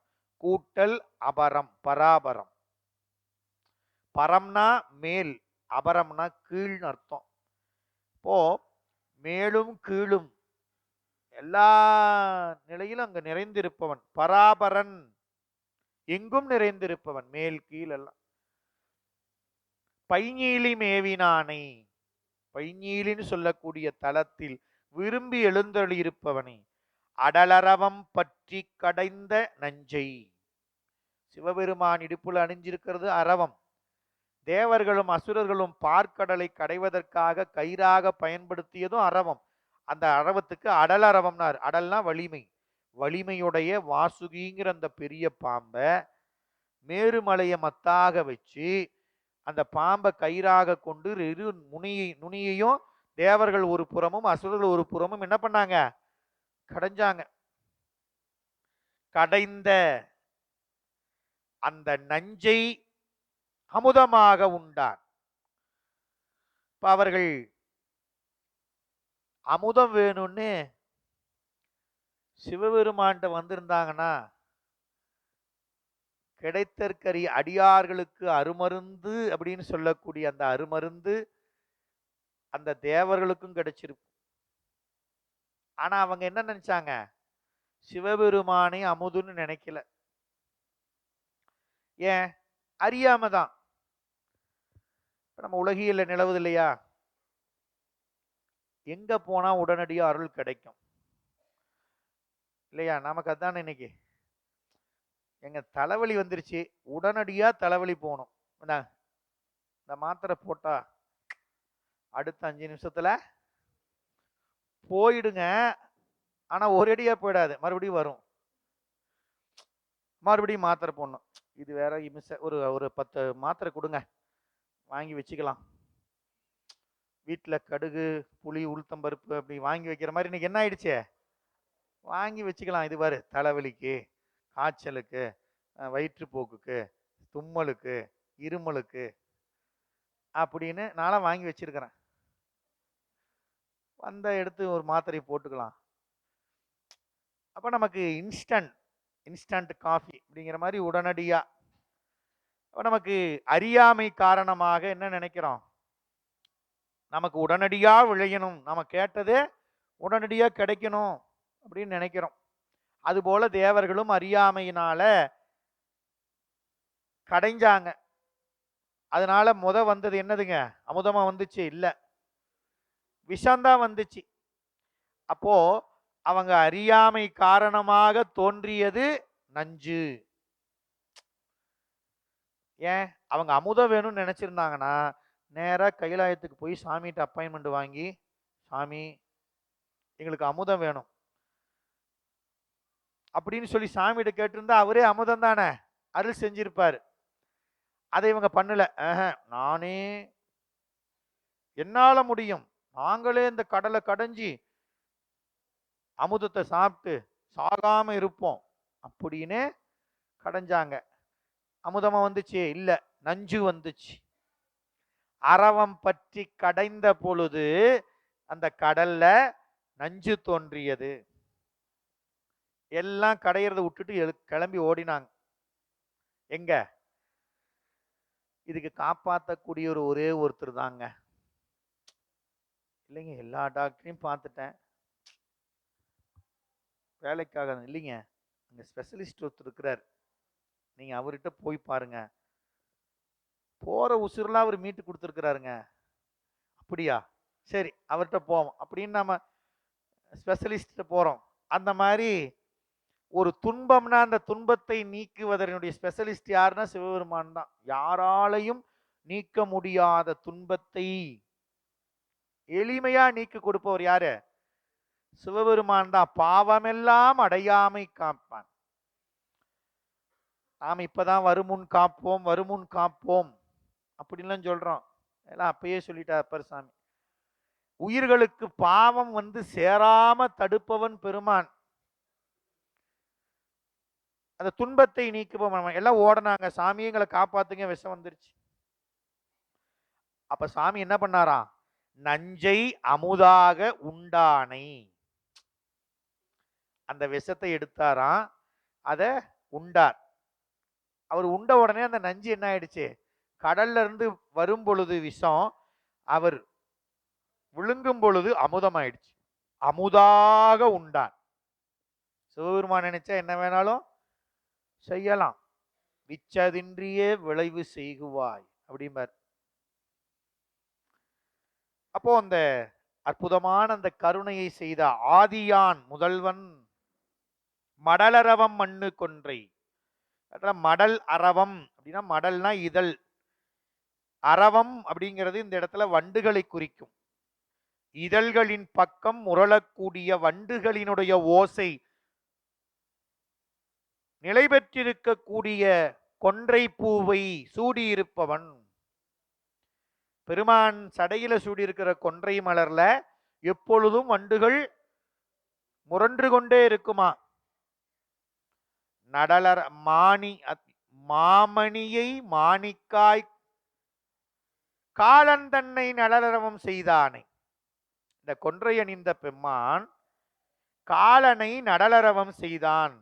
கூட்டல் அபரம், பராபரம். பரம்னா மேல், அபரம்னா கீழ் அர்த்தம். இப்போ மேலும் கீழும் எல்லா நிலையிலும் அங்க நிறைந்திருப்பவன் பராபரன், எங்கும் நிறைந்திருப்பவன், மேல் கீழ் எல்லாம். பைஞீலி மேவினானை, பைஞீலின்னு சொல்லக்கூடிய தலத்தில் விரும்பி எழுந்தொழியிருப்பவனை அடலரவம் பற்றி கடைந்த நஞ்சை. சிவபெருமான் இடுப்புல அணிஞ்சிருக்கிறது அரவம். தேவர்களும் அசுரர்களும் பார்க்கடலை கடைவதற்காக கயிறாக பயன்படுத்தியதும் அரவம். அந்த அரவத்துக்கு அடல் அரவம்னார். அடல்னா வலிமை. வலிமையுடைய வாசுகிங்கிற அந்த பெரிய பாம்பை மேருமலையை மத்தாக வச்சு அந்த பாம்பை கயிறாக கொண்டு இரு நுனியையும் தேவர்கள் ஒரு புறமும் அசுரர்கள் ஒரு புறமும் என்ன பண்ணாங்க? கடைஞ்சாங்க. கடைந்த அந்த நஞ்சை அமுதமாக உண்டான். இப்ப அவர்கள் அமுதம் வேணும்னு சிவபெருமான்கிட்ட வந்திருந்தாங்கன்னா, கிடைத்தற்கரி அடியார்களுக்கு அருமருந்து அப்படின்னு சொல்லக்கூடிய அந்த அருமருந்து அந்த தேவர்களுக்கும் கிடைச்சிருக்கும். ஆனா அவங்க என்ன நினைச்சாங்க? சிவபெருமானை அமுதுன்னு நினைக்கல. ஏன்? அறியாம தான். நம்ம உலகியல்ல நிலவுது இல்லையா, எங்க போனா உடனடியாக அருள் கிடைக்கும் இல்லையா? நமக்கு அதான் இன்னைக்கு எங்க தலைவலி வந்துருச்சு, உடனடியா தலைவலி போகணும். இந்த மாத்திரை போட்டா அடுத்த 5 நிமிஷத்துல போயிடுங்க. ஆனா ஒரேடியா போயிடாது, மறுபடியும் வரும், மறுபடியும் மாத்திரை போடணும். இது வேற ஒரு 10 மாத்திரை கொடுங்க, வாங்கி வச்சுக்கலாம். வீட்டில் கடுகு புளி உளுத்தம்பருப்பு அப்படி வாங்கி வைக்கிற மாதிரி இன்னைக்கு என்ன ஆயிடுச்சு, வாங்கி வச்சுக்கலாம். இது பாரு, தலைவலிக்கு, காய்ச்சலுக்கு, வயிற்றுப்போக்குக்கு, தும்மலுக்கு, இருமலுக்கு அப்படின்னு நான்லாம் வாங்கி வச்சிருக்கிறேன். வந்த எடுத்து ஒரு மாத்திரை போட்டுக்கலாம். அப்போ நமக்கு இன்ஸ்டன்ட் காஃபி அப்படிங்கிற மாதிரி உடனடியா. அப்போ நமக்கு அறியாமை காரணமாக என்ன நினைக்கிறோம்? நமக்கு உடனடியா விளையணும், நம்ம கேட்டது உடனடியா கிடைக்கணும் அப்படின்னு நினைக்கிறோம். அதுபோல தேவர்களும் அறியாமையினால கடைஞ்சாங்க. அதனால வந்தது என்னதுங்க? அமுதமா வந்துச்சு? இல்ல, விஷம்தான் வந்துச்சு. அப்போ அவங்க அறியாமை காரணமாக தோன்றியது நஞ்சு. ஏன்? அவங்க அமுதம் வேணும்னு நினைச்சிருந்தாங்கன்னா நேராக கைலாயத்துக்கு போய் சாமிகிட்ட அப்பாயின்மெண்ட் வாங்கி, சாமி எங்களுக்கு அமுதம் வேணும் அப்படின்னு சொல்லி சாமிகிட்ட கேட்டிருந்தா அவரே அமுதம் தானே அருள் செஞ்சிருப்பார். அதை இவங்க பண்ணல. நானே என்னால முடியும், நாங்களே இந்த கடலை கடைஞ்சி அமுதத்தை சாப்பிட்டு சாகாம இருப்போம் அப்படின்னு கடைஞ்சாங்க. அமுதமா வந்துச்சு? இல்ல, நஞ்சு வந்துச்சு. அரவம் பற்றி கடைந்த பொழுது அந்த கடல்ல நஞ்சு தோன்றியது. எல்லாம் கடையிறத விட்டுட்டு கிளம்பி ஓடினாங்க. எங்க? இதுக்கு காப்பாற்றக்கூடிய ஒரே ஒருத்தர் தாங்க. இல்லைங்க, எல்லா டாக்டரையும் பார்த்துட்டேன், வேலைக்காக இல்லைங்க. அங்க ஸ்பெஷலிஸ்ட் ஒருத்தர் இருக்கிறார், நீங்க அவர்கிட்ட போய் பாருங்க, போற உசுரெல்லாம் அவர் மீட்டு கொடுத்துருக்கிறாருங்க. அப்படியா, சரி அவர்கிட்ட போவோம் அப்படின்னு நம்ம ஸ்பெஷலிஸ்ட் போறோம். அந்த மாதிரி ஒரு துன்பம்னா அந்த துன்பத்தை நீக்குவதனுடைய ஸ்பெஷலிஸ்ட் யாருன்னா சிவபெருமான் தான். யாராலையும் நீக்க முடியாத துன்பத்தை எளிமையா நீக்கி கொடுப்பவர் யாரு? சிவபெருமான் தான். பாவமெல்லாம் அடையாமை காப்பான். நாம இப்பதான் வருமுன் காப்போம் வருமுன் காப்போம் அப்படின்லாம் சொல்றோம். எல்லாம் அப்பயே சொல்லிட்டா அப்பர் சாமி. உயிர்களுக்கு பாவம் வந்து சேராம தடுப்பவன் பெருமான். அந்த துன்பத்தை நீக்குபவன். எல்லாம் ஓடனாங்க, சாமி எங்களை காப்பாத்துங்க, விஷம் வந்துருச்சு. அப்ப சாமி என்ன பண்ணாரா? நஞ்சை அமுதாக உண்டானை, அந்த விஷத்தை எடுத்தாராம், அத உண்டார். அவர் உண்ட உடனே அந்த நஞ்சு என்ன ஆயிடுச்சு? கடல்ல இருந்து வரும் பொழுது விஷம், அவர் விழுங்கும் பொழுது அமுதமாயிடுச்சு. அமுதாக உண்டான். சிவபெருமான் நினைச்சா என்ன வேணாலும் செய்யலாம். விச்சதின்றியே விளைவு செய்குவாய் அப்படிம்பார். அப்போ அந்த அற்புதமான அந்த கருணையை செய்த ஆதியான் முதல்வன் மடலரவம் மண்ணு கொன்றை. மடல் அரவம் அப்படின்னா மடல்னா இதழ், அரவம் அப்படிங்கிறது இந்த இடத்துல வண்டுகளை குறிக்கும். இதழ்களின் பக்கம் முரளக்கூடிய வண்டுகளினுடைய ஓசை நிலை பெற்றிருக்கக்கூடிய கொன்றை பூவை சூடியிருப்பவன் பெருமான். சடையில சூடியிருக்கிற கொன்றை மலர்ல எப்பொழுதும் வண்டுகள் முரன்று கொண்டே இருக்குமா. நடலர் மாமணியை மாணிக்காய் காலன் தன்னை நடலரவம் செய்தானை. இந்த கொன்றை அணிந்த பெம்மான் காலனை நடலரவம் செய்தான்.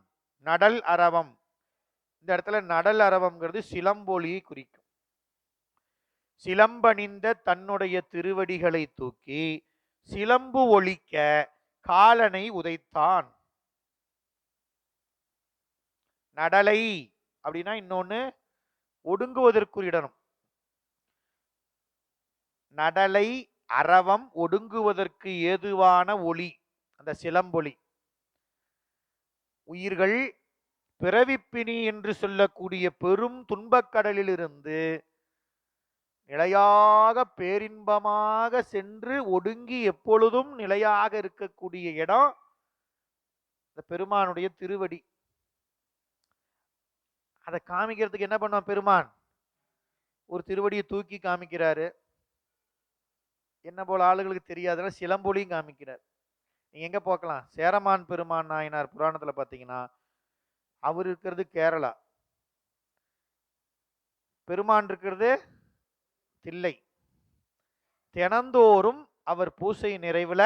நடல் அரவம், இந்த இடத்துல நடல் அரவம்ங்கிறது சிலம்பொலியை குறிக்கும். சிலம்பணிந்த தன்னுடைய திருவடிகளை தூக்கி சிலம்பு ஒலிக்க காலனை உதைத்தான். நடலை அப்படின்னா இன்னொன்னு ஒடுங்குவதற்குரிடணும். நடலை அரவம் ஒடுங்குவதற்கு ஏதுவான ஒளி அந்த சிலம்பொலி. உயிர்கள் பிறவிப்பிணி என்று சொல்லக்கூடிய பெரும் துன்பக்கடலிலிருந்து நிலையாக பேரின்பமாக சென்று ஒடுங்கி எப்பொழுதும் நிலையாக இருக்கக்கூடிய இடம் இந்த பெருமானுடைய திருவடி. அதை காமிக்கிறதுக்கு என்ன பண்ணுவான் பெருமான்? ஒரு திருவடியை தூக்கி காமிக்கிறாரு. என்ன போல ஆளுகளுக்கு தெரியாதுன்னா சிலம்பொலியும் காமிக்கிறார். நீங்க எங்க பார்க்கலாம்? சேரமான் பெருமான் நாயனார் புராணத்துல பாத்தீங்கன்னா அவர் இருக்கிறது கேரளா, பெருமான் இருக்கிறது தில்லை. தினந்தோறும் அவர் பூசை நிறைவுல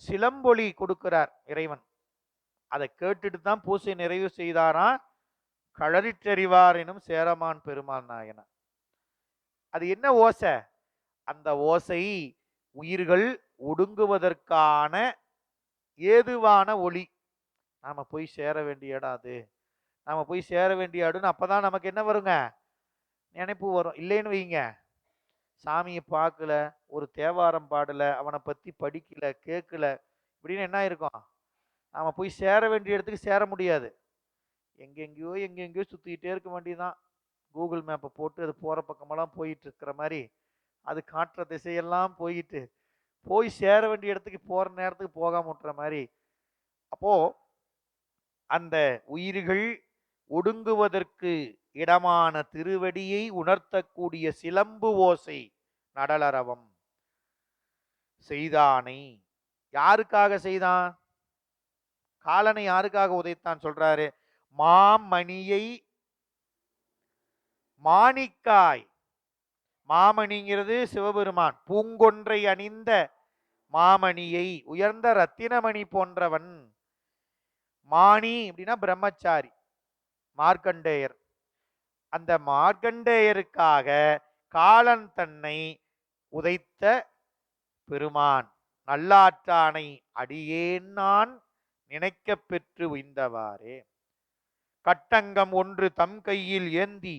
சிலம்பொலி கொடுக்கிறார் இறைவன். அதை கேட்டுட்டு தான் பூசை நிறைவு செய்தாராம் களரிற்றறிவார் எனும் சேரமான் பெருமான் நாயனார். அது என்ன ஓசை? அந்த ஓசை உயிர்கள் ஒடுங்குவதற்கான ஏதுவான ஒளி. நாம போய் சேர வேண்டிய இடம் அது, நாம போய் சேர வேண்டிய இடம்னு அப்பதான் நமக்கு என்ன வருங்க? நினைப்பு வரும். இல்லைன்னு வைங்க, சாமியை பார்க்கல, ஒரு தேவாரம் பாடல, அவனை பத்தி படிக்கல, கேட்கல, இப்படின்னு என்ன இருக்கும்? நாம போய் சேர வேண்டிய இடத்துக்கு சேர முடியாது. எங்கெங்கயோ சுத்திக்கிட்டே இருக்க வேண்டியதுதான். கூகுள் மேப்பை போட்டு அது போற பக்கமெல்லாம் போயிட்டு இருக்கிற மாதிரி அது காட்டுற திசையெல்லாம் போயிட்டு போய் சேர வேண்டிய இடத்துக்கு போற நேரத்துக்கு போகாம விட்டுற மாதிரி. அப்போ அந்த உயிர்கள் ஒடுங்குவதற்கு இடமான திருவடியை உணர்த்தக்கூடிய சிலம்பு ஓசை நடலரவம் செய்தானை. யாருக்காக செய்தான்? காலனை யாருக்காக உதைத்தான் சொல்றாரு? மாமணியை மாணிக்காய். மாமணிங்கிறது சிவபெருமான். பூங்கொன்றை அணிந்த மாமணியை, உயர்ந்த ரத்தினமணி போன்றவன். மாணி அப்படின்னா பிரம்மச்சாரி, மார்க்கண்டேயர். அந்த மார்க்கண்டேயருக்காக காலன் தன்னை உதைத்த பெருமான். நல்லாற்றானை அடியேன் நான் நினைக்க பெற்று உய்ந்தவாறே. கட்டங்கம் ஒன்று தம் கையில் ஏந்தி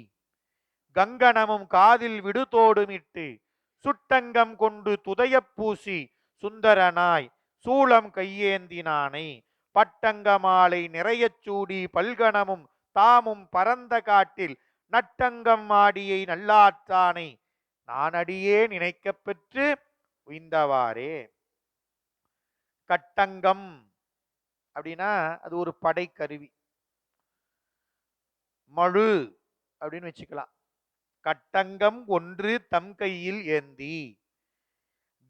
கங்கணமும் காதில் விடுதோடுமிட்டு சுட்டங்கம் கொண்டு துதைய பூசி சுந்தரனாய் சூளம் கையேந்தினானை. பட்டங்க மாலை நிறையச் சூடி பல்கணமும் தாமும் பரந்த காட்டில் நட்டங்கம் ஆடியை நல்லாற்றானை நானடியே நினைக்க பெற்று உய்ந்தவாறே. கட்டங்கம் அப்படின்னா அது ஒரு படை கருவி. மழு அப்படின்னு வச்சுக்கலாம். கட்டங்கம் ஒன்று தம் கையில் ஏந்தி,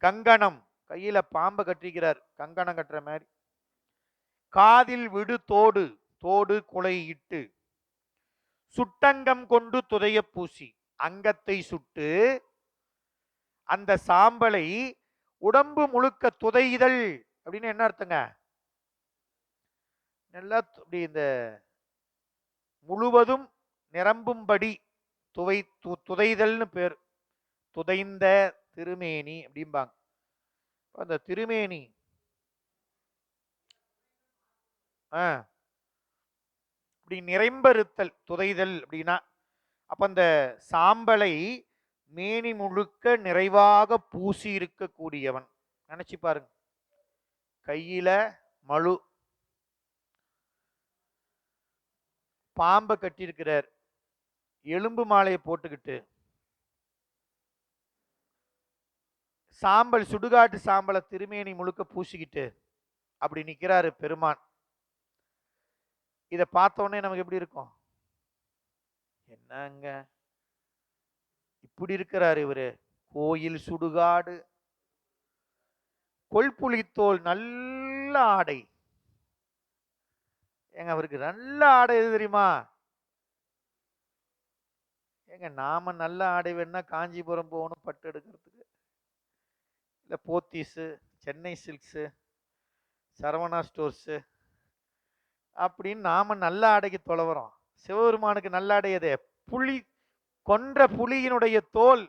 கங்கணம் கையில பாம்பை கட்டிக்கிறார், கங்கணம் கட்டுற மாதிரி. காதில் விடு தோடு, தோடு குலை இட்டு சுட்டங்கம் கொண்டு துதைய பூசி, அங்கத்தை சுட்டு அந்த சாம்பலை உடம்பு முழுக்க துதைதல் அப்படின்னு என்ன அர்த்தங்க? நல்லா அப்படி இந்த முழுவதும் நிரம்பும்படி துதைதல்னு பேர். துதைந்த திருமேனி அப்படிம்பாங்க. அந்த திருமேனி அப்படி நிறைம்பறுத்தல் துதைதல் அப்படின்னா, அப்ப அந்த சாம்பலை மேனி முழுக்க நிறைவாக பூசி இருக்கக்கூடியவன். நினைச்சு பாருங்க, கையில மழு, பாம்பை கட்டியிருக்கிறார், எலும்பு மாலையை போட்டுக்கிட்டு, சாம்பல் சுடுகாட்டு சாம்பலை திருமேனி முழுக்க பூசிக்கிட்டு அப்படி நிற்கிறாரு பெருமான். இதை பார்த்தோன்னே நமக்கு எப்படி இருக்கும்? என்னங்க இப்படி இருக்கிறாரு இவரு? கோயில் சுடுகாடு, கொள்புலித்தோல், நல்ல ஆடை. ஏங்க அவருக்கு நல்ல ஆடை எது தெரியுமா? ஏங்க நாம நல்ல ஆடை வேணா காஞ்சிபுரம் போகணும் பட்டு எடுக்கிறதுக்கு, இல்லை போத்தீஸு, சென்னை சில்க்ஸு, சரவணா ஸ்டோர்ஸு அப்படின்னு நாம நல்ல ஆடைக்கு தொலைவரோம். சிவபெருமானுக்கு நல்ல ஆடை எது? புலி, கொன்ற புலியினுடைய தோல்.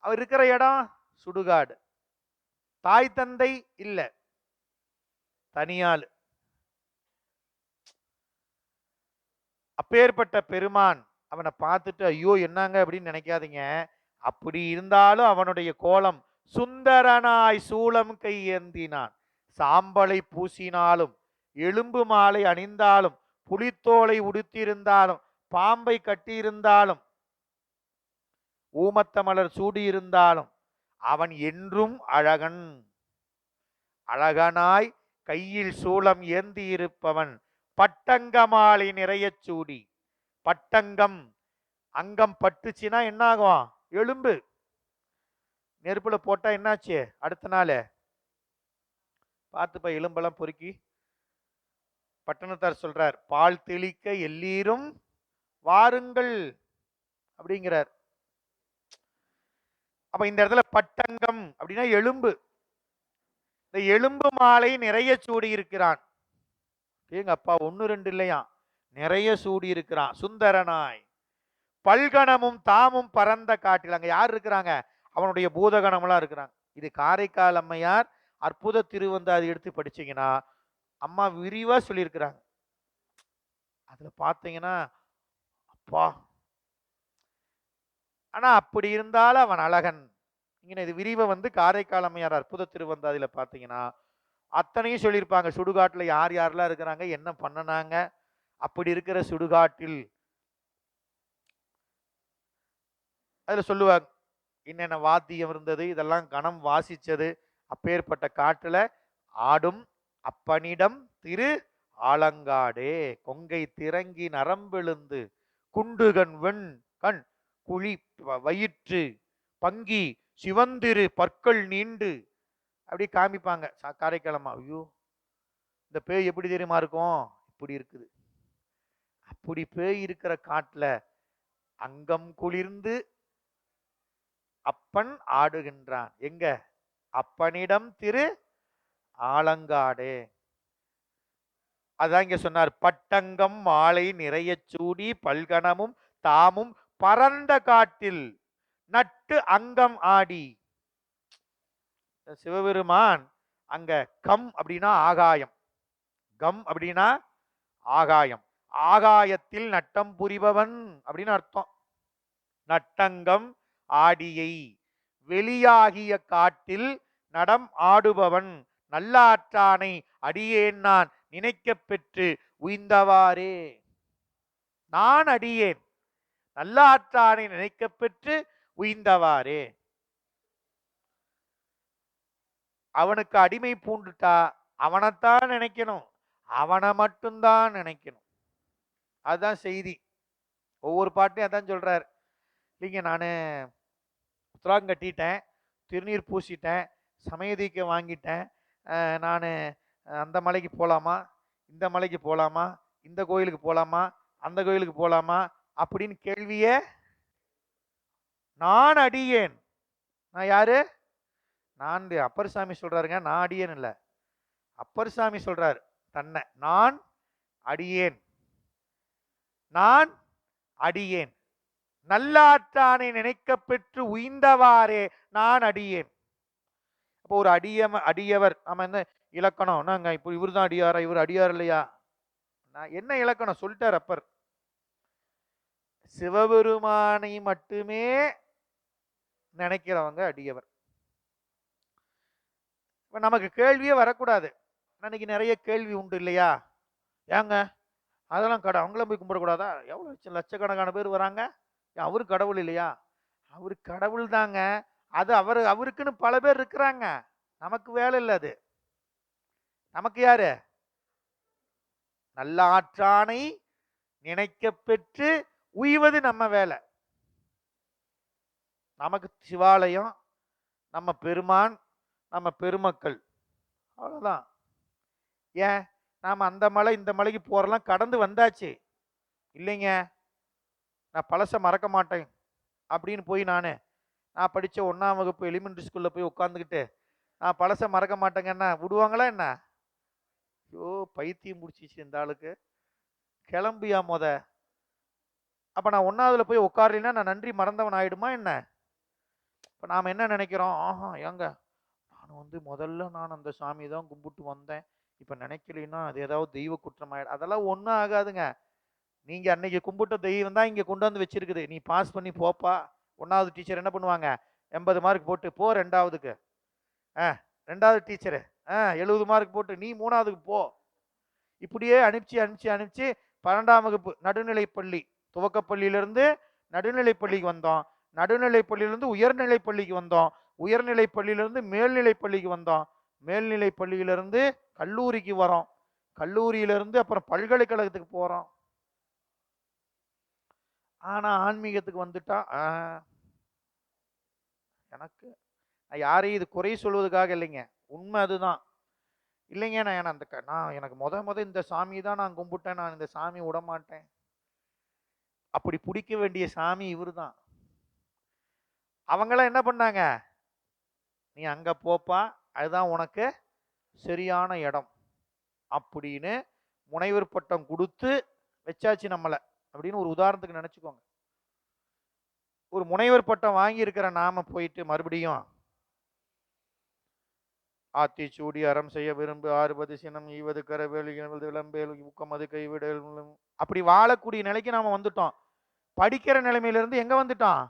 அவர் இருக்கிற இடம் சுடுகாடு. தாய் தந்தை இல்ல, தனியாள். அப்பேற்பட்ட பெருமான் அவனை பார்த்துட்டு ஐயோ என்னங்க அப்படின்னு நினைக்காதீங்க. அப்படி இருந்தாலும் அவனுடைய கோலம் சுந்தரனாய் சூளம் கை ஏந்தினான். சாம்பலை பூசினாலும், எலும்பு மாலை அணிந்தாலும், புலித்தோலை உடுத்தியிருந்தாலும், பாம்பை கட்டியிருந்தாலும், ஊமத்த மலர் சூடியிருந்தாலும் அவன் என்றும் அழகன். அழகனாய் கையில் சூளம் ஏந்தி இருப்பவன். பட்டங்க மாலை நிறைய சூடி, பட்டங்கம் அங்கம் பட்டுச்சுன்னா என்ன ஆகும்? எலும்பு நெருப்புல போட்டா என்னாச்சு? அடுத்த நாள் பார்த்துப்ப எலும்பெல்லாம் பொறுக்கி. பட்டணத்தார் சொல்றார், பால் தெளிக்க எல்லீரும் வாருங்கள் அப்படிங்கிறார். அப்ப இந்த இடத்துல பட்டங்கம் அப்படின்னா எலும்பு. இந்த எலும்பு மாலை நிறைய சூடி இருக்கிறான். எங்க அப்பா ஒன்னு ரெண்டு இல்லையா, நிறைய சூடி இருக்கிறான். சுந்தரனாய் பல்கணமும் தாமும் பரந்த காட்டில். அங்க யார் இருக்கிறாங்க? அவனுடைய பூதகணம்லாம் இருக்கிறாங்க. இது காரைக்கால் அம்மையார் அற்புத திருவந்தாதி எடுத்து படிச்சீங்கன்னா அம்மா விரிவா சொல்லியிருக்கிறாங்க. அதுல பாத்தீங்கன்னா அப்பா. ஆனா அப்படி இருந்தாலும் அவன் அழகன். இங்க இது விரிவை காரைக்கால் அம்மையார் அற்புத திருவந்தாதியில பாத்தீங்கன்னா அத்தனையும் சொல்லியிருப்பாங்க. சுடுகாட்டுல யார் யாரெல்லாம் இருக்கிறாங்க, என்ன பண்ணனாங்க. அப்படி இருக்கிற சுடுகாட்டில் அதுல சொல்லுவாங்க, என்னென்ன வாத்தியம் இருந்தது, இதெல்லாம் கணம் வாசிச்சது. அப்பேற்பட்ட காட்டுல ஆடும் அப்பனிடம் திரு ஆலங்காடே கொங்கை திரங்கி நரம்பெழுந்து குண்டுகன் வெண் கண் குழி வயிற்று பங்கி சிவந்திரு பற்கள் நீண்டு அப்படி காமிப்பாங்க காரைக்காலமா. ஐயோ, இந்த பேய் எப்படி தெரியுமா இருக்கும்? இப்படி இருக்குது. அப்படி பேய் இருக்கிற காட்டுல அங்கம் குளிர்ந்து அப்பன் ஆடுகின்றான். எங்க? அப்பனிடம் திரு ஆலங்காடே. அதான் இங்க சொன்னார், பட்டங்கம் மாலை நிறைய சூடி பல்கணமும் தாமும் பரந்த காட்டில் நட்டு அங்கம் ஆடி. சிவபெருமான் அங்க கம் அப்படின்னா ஆகாயம், கம் அப்படின்னா ஆகாயம், ஆகாயத்தில் நட்டம் புரிபவன் அப்படின்னு அர்த்தம். நட்டங்கம் ஆடியை வெளியாகிய காட்டில் நடம் ஆடுபவன் நல்லாற்றானை அடியேன் நான் நினைக்க பெற்று உய்ந்தவாறே. நான் அடியேன் நல்லாற்றானை நினைக்க பெற்று உய்ந்தவாறே. அவனுக்கு அடிமை பூண்டுட்டா அவனைத்தான் நினைக்கணும், அவனை மட்டும்தான் நினைக்கணும். அதுதான் செய்தி. ஒவ்வொரு பாட்டையும் அதான் சொல்றார். இல்லைங்க, நான் புத்தகம் கட்டிட்டேன், திருநீர் பூசிட்டேன், சமயதீக்க வாங்கிட்டேன், நான் அந்த மலைக்கு போகலாமா, இந்த மலைக்கு போகலாமா, இந்த கோயிலுக்கு போகலாமா, அந்த கோயிலுக்கு போகலாமா அப்படின்னு கேள்வியே. நான் அடியேன். நான் யாரு? நான் அப்பர் சாமி சொல்றாருங்க, நான் அடியேன் இல்லை, அப்பர் சாமி சொல்றார் தன்னை. நான் அடியேன், நான் அடியேன் நல்லாற்றானை நினைக்க பெற்று உய்ந்தவாறே நான் அடியேன். அப்போ ஒரு அடியவர் நம்ம என்ன இலக்கணம்? நாங்க இப்போ இவர் தான் அடியாரா, இவர் அடியார் இல்லையா? நான் என்ன இலக்கணம் சொல்லிட்டார் அப்பர். சிவபெருமானை மட்டுமே நினைக்கிறவங்க அடியவர். இப்ப நமக்கு கேள்வியே வரக்கூடாது. அன்னைக்கு நிறைய கேள்வி உண்டு இல்லையா? ஏங்க அதெல்லாம் அவங்கள போய் கும்பிடக்கூடாதா? எவ்வளவு லட்சக்கணக்கான பேர் வராங்க, அவரு கடவுள் இல்லையா? அவரு கடவுள் தாங்க, அது அவருக்குன்னு பல பேர் இருக்கிறாங்க. நமக்கு வேலை இல்லை. அது நமக்கு யாரு? நல்ல ஆற்றானை நினைக்க பெற்று உய்வது நம்ம வேலை. நமக்கு சிவாலயம், நம்ம பெருமான், நம்ம பெருமக்கள், அவ்வளவுதான். ஏன் நாம அந்த மலை இந்த மலைக்கு போறலாம் கடந்து வந்தாச்சு இல்லைங்க. நான் பழச மறக்க மாட்டேன் அப்படின்னு போய் நான் படிச்ச 1ஆம் வகுப்பு எலிமெண்டரி ஸ்கூல்ல போய் உட்காந்துக்கிட்டு நான் பழச மறக்க மாட்டேங்கன்னா விடுவாங்களா என்ன? ஐயோ, பைத்தியம் முடிச்சிச்சு இந்த ஆளுக்கு, கிளம்பியா மொத. அப்ப நான் 1ஆவதுல போய் உட்காரலைன்னா நான் நன்றி மறந்தவன் ஆயிடுமா என்ன? இப்ப நாம என்ன நினைக்கிறோம்? ஆஹா, ஏங்க நான் முதல்ல நான் அந்த சாமி தான் கும்பிட்டு வந்தேன், இப்ப நினைக்கலைன்னா அது ஏதாவது தெய்வ குற்றம் ஆயிடும். அதெல்லாம் ஒன்றும் ஆகாதுங்க. நீங்க அன்னைக்கு கும்பிட்ட தெய்வம் தான் இங்க கொண்டு வந்து வச்சிருக்குது. நீ பாஸ் பண்ணி போப்பா. 1ஆவது டீச்சர் என்ன பண்ணுவாங்க? 80 மார்க் போட்டு போ 2ஆவதுக்கு. 2ஆவது டீச்சரு 70 மார்க் போட்டு நீ 3ஆவதுக்கு போ. இப்படியே அனுப்பிச்சு அனுப்பிச்சு அனுப்பிச்சு 12ஆம் வகுப்பு நடுநிலைப்பள்ளி, துவக்கப்பள்ளியிலிருந்து நடுநிலைப்பள்ளிக்கு வந்தோம், நடுநிலைப்பள்ளியிலிருந்து உயர்நிலைப்பள்ளிக்கு வந்தோம், உயர்நிலைப்பள்ளியிலிருந்து மேல்நிலைப்பள்ளிக்கு வந்தோம், மேல்நிலைப்பள்ளியிலிருந்து கல்லூரிக்கு வரோம், கல்லூரியிலிருந்து அப்புறம் பல்கலைக்கழகத்துக்கு போறோம். ஆனா ஆன்மீகத்துக்கு வந்துட்டா எனக்கு யாரையும் இது குறை சொல்வதற்காக இல்லைங்க, உண்மை அதுதான். இல்லைங்க, நான் எனக்கு முத இந்த சாமி தான் நான் கும்பிட்டேன், நான் இந்த சாமி விட மாட்டேன். அப்படி பிடிக்க வேண்டிய சாமி இவரு தான். அவங்களாம் என்ன பண்ணாங்க? நீ அங்க போப்பா, அதுதான் உனக்கு சரியான இடம் அப்படின்னு முனைவர் பட்டம் கொடுத்து வச்சாச்சு நம்மளை அப்படின்னு ஒரு உதாரணத்துக்கு நினைச்சுக்கோங்க. ஒரு முனைவர் பட்டம் வாங்கி இருக்கிற நாம போயிட்டு மறுபடியும் ஆத்திச்சூடி அறம் செய்ய விரும்பு 6 சினம் ஈவது கரவேலு விளம்பேல் ஊக்கமது கைவிடல் அப்படி வாழக்கூடிய நிலைக்கு நாம வந்துட்டோம். படிக்கிற நிலைமையிலிருந்து எங்க வந்துட்டோம்?